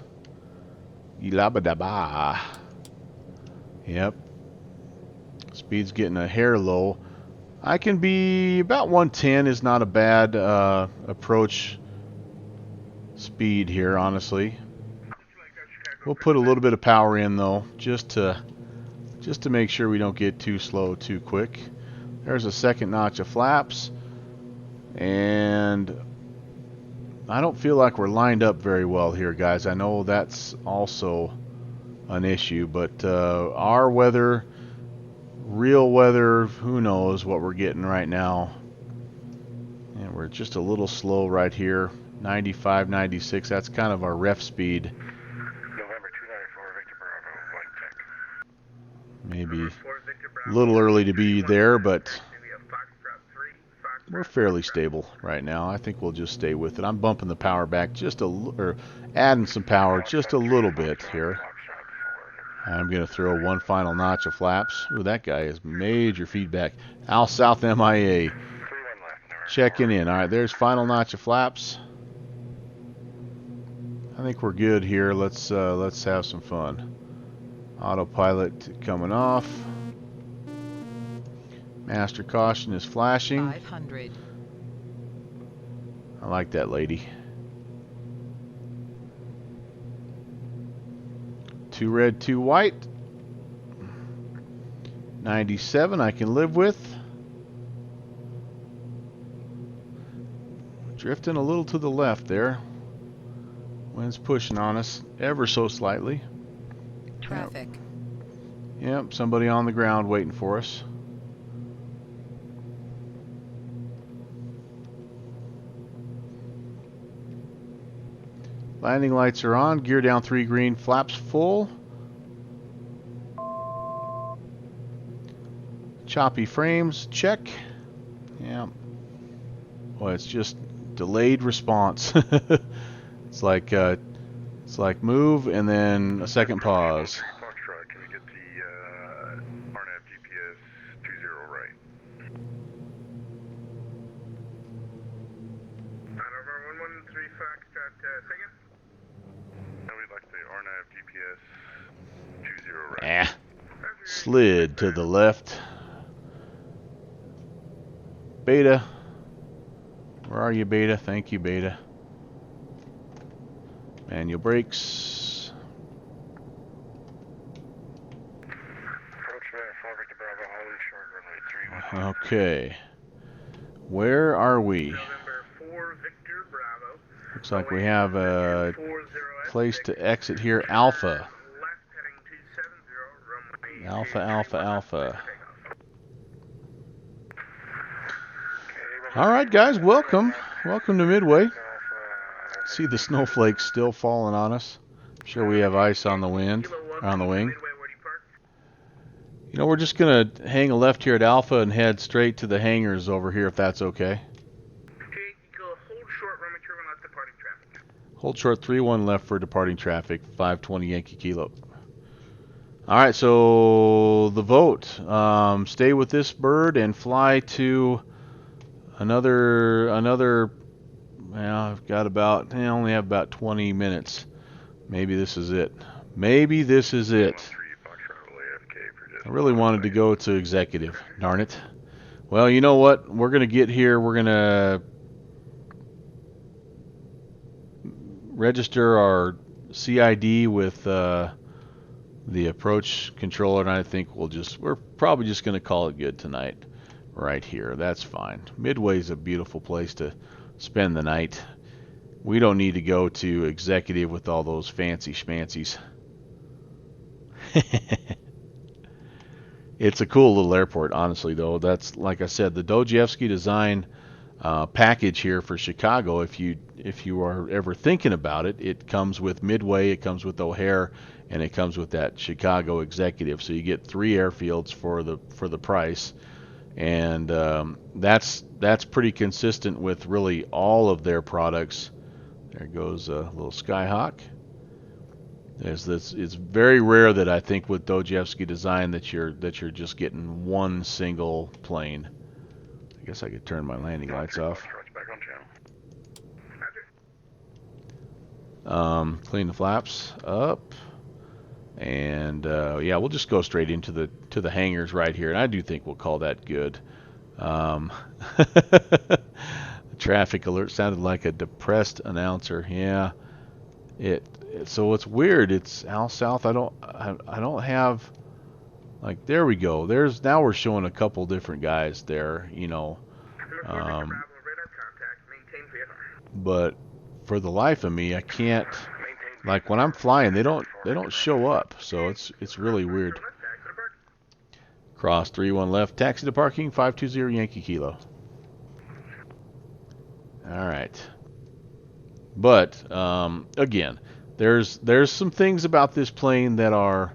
Yilabadaba. Yep. Speed's getting a hair low. I can be... About 110 is not a bad approach speed here, honestly. We'll put a little bit of power in, though, just to make sure we don't get too slow too quick. There's a second notch of flaps. And... I don't feel like we're lined up very well here, guys. I know that's also an issue, but our weather, real weather, who knows what we're getting right now. And we're just a little slow right here. 95, 96, that's kind of our ref speed. November 294, Victor Bravo, flight check. Maybe a little early to be there, but we're fairly stable right now. I think we'll just stay with it. I'm bumping the power back just or adding some power just a little bit here. I'm going to throw one final notch of flaps. Ooh, that guy has major feedback. Al South MIA checking in. All right, there's final notch of flaps. I think we're good here. Let's have some fun. Autopilot coming off. Master caution is flashing. 500. I like that lady. 2 red, 2 white. 97 I can live with. Drifting a little to the left there. Wind's pushing on us ever so slightly. Traffic. Yep, somebody on the ground waiting for us. Landing lights are on, gear down 3 green, flaps full. Choppy frames, check. Yeah. Boy, it's just delayed response. It's like move and then a second pause. Foxtrot, can we get the RNAV GPS 20 right? Over 113 Foxtrot, second. No, we'd like the RNAV GPS 20 right. Slid to the left. Beta. Where are you, Beta? Thank you, Beta. Manual brakes. Approach 4 Victor Bravo, hold short, runway 31. Okay. Where are we? November 4 Victor Bravo. Looks like we have a place to exit here. Alpha. Left heading 270, runway Alpha, Alpha, Alpha. Alright, guys, welcome. Welcome to Midway. See the snowflakes still falling on us. Sure, we have ice on the wind, Kilo 1, on the wing. Midway, where do you park? You know, we're just gonna hang a left here at Alpha and head straight to the hangars over here, if that's okay. Okay, you go hold short, runway turn left, departing traffic. Hold short 3-1 left for departing traffic, 520 Yankee Kilo. All right, so the vote. Stay with this bird and fly to another. Well, I've got about. I only have about 20 minutes. Maybe this is it. Maybe this is it. I really wanted to go to executive. Darn it. Well, you know what? We're gonna get here. We're gonna register our CID with the approach controller, and I think we're probably just going to call it good tonight right here. That's fine. Midway's a beautiful place to spend the night. We don't need to go to executive with all those fancy schmancies. It's a cool little airport, honestly, though. That's, like I said, the Dojevsky design package here for Chicago. If you are ever thinking about it, it comes with Midway, it comes with O'Hare, and it comes with that Chicago executive. So you get 3 airfields for the price, and that's pretty consistent with really all of their products. There goes a little Skyhawk. It's very rare that I think with Dojevsky design that you're just getting one single plane. I guess I could turn my landing lights off. Clean the flaps up, and yeah, we'll just go straight into the hangars right here, and I do think we'll call that good. The traffic alert sounded like a depressed announcer. Yeah, so it's weird. It's Al South. I don't have, like, there we go. Now we're showing a couple different guys there, you know. But for the life of me, I can't, like, when I'm flying, they don't show up. So it's really weird. Cross 3-1 left, taxi to parking, 520 Yankee Kilo. All right. But again, there's some things about this plane that are,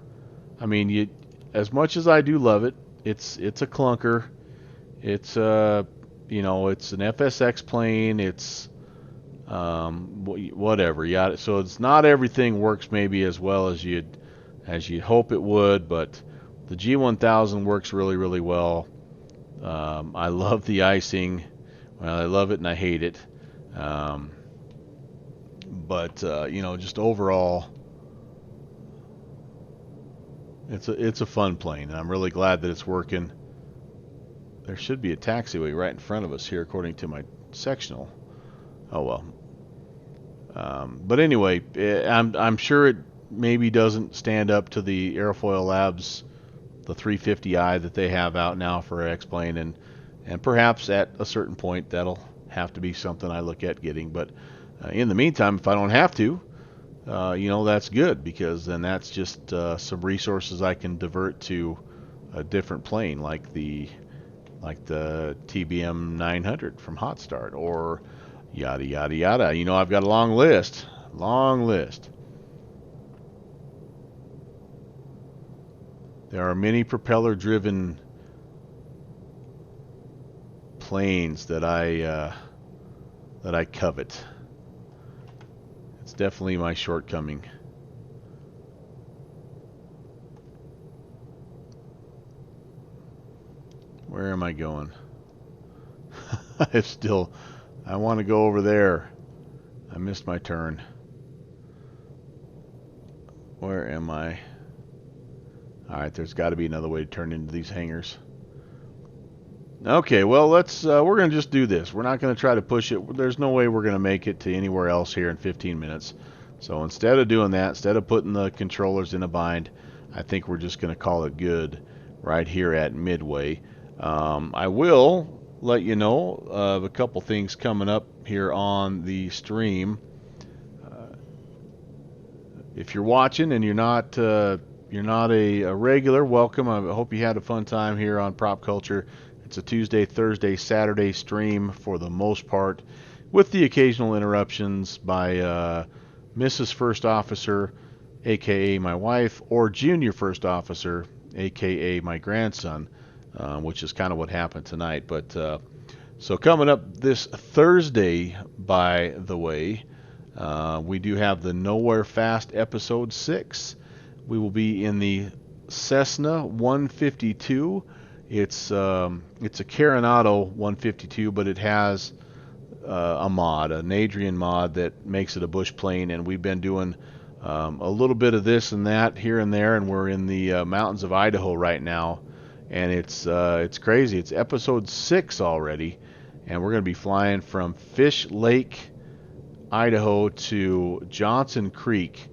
I mean, as much as I do love it, it's a clunker. It's you know, it's an FSX plane. It's whatever. Yeah. So it's not everything works maybe as well as you'd hope it would, but the G1000 works really, really well. I love the icing. Well, I love it and I hate it. But you know, just overall, it's a fun plane, and I'm really glad that it's working. There should be a taxiway right in front of us here, according to my sectional. Oh well. But anyway, I'm sure it maybe doesn't stand up to the Aerofoil Labs, the 350i that they have out now for X-Plane, and perhaps at a certain point that'll have to be something I look at getting. But in the meantime, if I don't have to, you know, that's good, because then that's just some resources I can divert to a different plane, like the TBM 900 from Hot Start, or yada yada yada. You know, I've got a long list. There are many propeller-driven planes that I covet. It's definitely my shortcoming. Where am I going? I want to go over there. I missed my turn. Where am I? Alright, there's got to be another way to turn into these hangars. Okay, well, we're going to just do this. We're not going to try to push it. There's no way we're going to make it to anywhere else here in 15 minutes. So instead of doing that, instead of putting the controllers in a bind, I think we're just going to call it good right here at Midway. I will let you know of a couple things coming up here on the stream. If you're watching and you're not a regular, welcome. I hope you had a fun time here on Prop Culture. It's a Tuesday, Thursday, Saturday stream for the most part, with the occasional interruptions by Mrs. First Officer aka my wife, or junior first officer, aka my grandson, which is kind of what happened tonight. But so coming up this Thursday, by the way, we do have the Nowhere Fast episode 6. We will be in the Cessna 152. It's a Coronado 152, but it has a mod, an Adrian mod that makes it a bush plane, and we've been doing a little bit of this and that here and there, and we're in the mountains of Idaho right now, and it's crazy. It's episode 6 already, and we're going to be flying from Fish Lake, Idaho to Johnson Creek,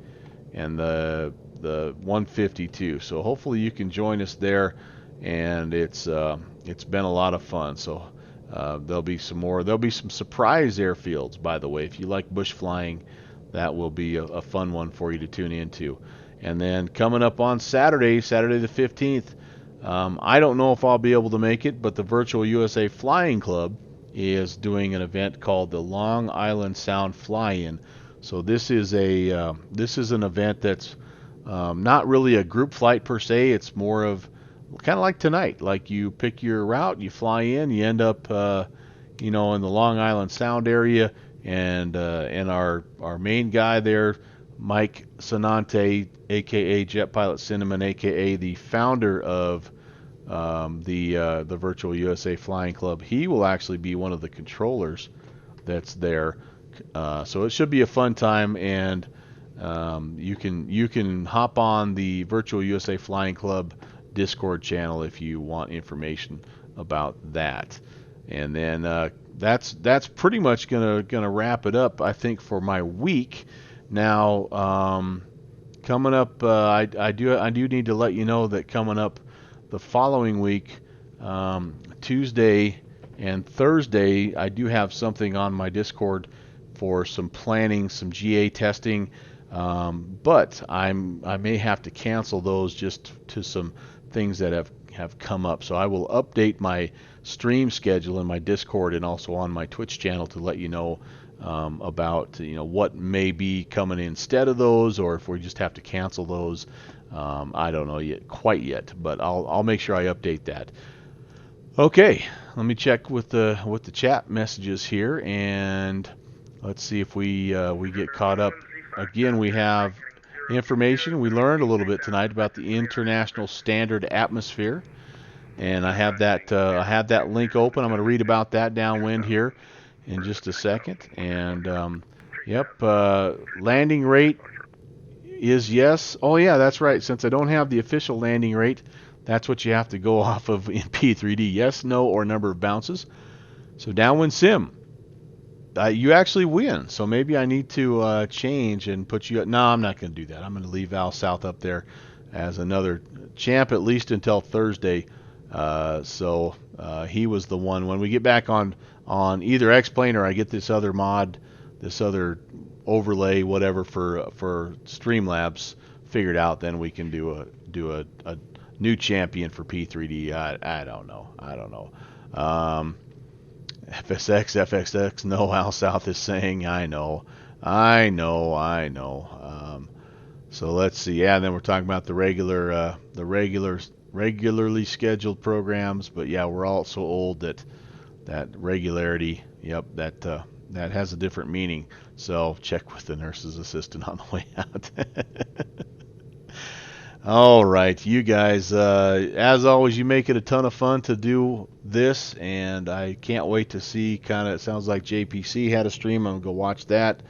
and the 152. So hopefully you can join us there, and it's been a lot of fun. So there'll be some surprise airfields, by the way. If you like bush flying, that will be a fun one for you to tune into. And then coming up on Saturday the 15th, I don't know if I'll be able to make it, but the Virtual USA Flying Club is doing an event called the Long Island Sound Fly-In. So this is an event that's not really a group flight per se. It's more of kind of like tonight. Like you pick your route, you fly in, you end up, in the Long Island Sound area, and our main guy there, Mike Sonante, aka Jet Pilot Cinnamon, aka the founder of the Virtual USA Flying Club, he will actually be one of the controllers that's there. So it should be a fun time, and you can hop on the Virtual USA Flying Club Discord channel if you want information about that. And then that's pretty much gonna wrap it up, I think, for my week. Now coming up, I do need to let you know that coming up the following week, Tuesday and Thursday, I do have something on my Discord for some planning, some GA testing, but I may have to cancel those just to some things that have come up. So I will update my stream schedule in my Discord and also on my Twitch channel to let you know about what may be coming instead of those, or if we just have to cancel those. I don't know quite yet, but I'll make sure I update that. Okay, let me check with the chat messages here, and let's see if we get caught up. Again, we have information. We learned a little bit tonight about the International Standard Atmosphere, and I have that link open. I'm going to read about that downwind here in just a second. And landing rate is yes. Oh yeah, that's right. Since I don't have the official landing rate, that's what you have to go off of in P3D. Yes, no, or number of bounces. So downwind sim, you actually win. So maybe I need to change and put you. No, I'm not going to do that. I'm going to leave Al South up there as another champ at least until Thursday. So he was the one. When we get back on either X-Plane or I get this other mod, this other overlay, whatever for Streamlabs figured out, then we can do a new champion for P3D. I don't know. FSX, no, Al South is saying, I know. So let's see. Yeah, and then we're talking about the regularly scheduled programs, but yeah, we're all so old that regularity, that has a different meaning. So check with the nurse's assistant on the way out. All right, you guys, as always, you make it a ton of fun to do this, and I can't wait to see. It sounds like JPC had a stream. I'm gonna go watch that.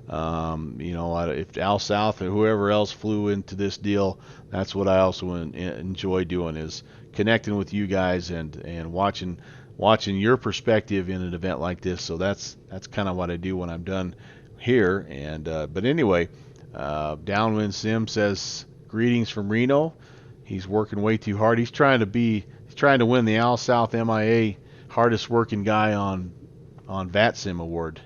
If Al South or whoever else flew into this deal, that's what I also enjoy doing, is connecting with you guys and watching your perspective in an event like this. So that's kind of what I do when I'm done here. And but anyway, Downwind Sim says greetings from Reno. He's working way too hard. He's trying to win the Al South MIA hardest working guy on VATSIM award.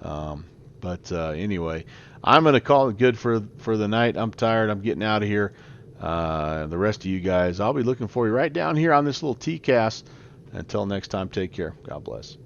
But anyway, I'm going to call it good for the night. I'm tired. I'm getting out of here. The rest of you guys, I'll be looking for you right down here on this little TCAS. Until next time, take care. God bless.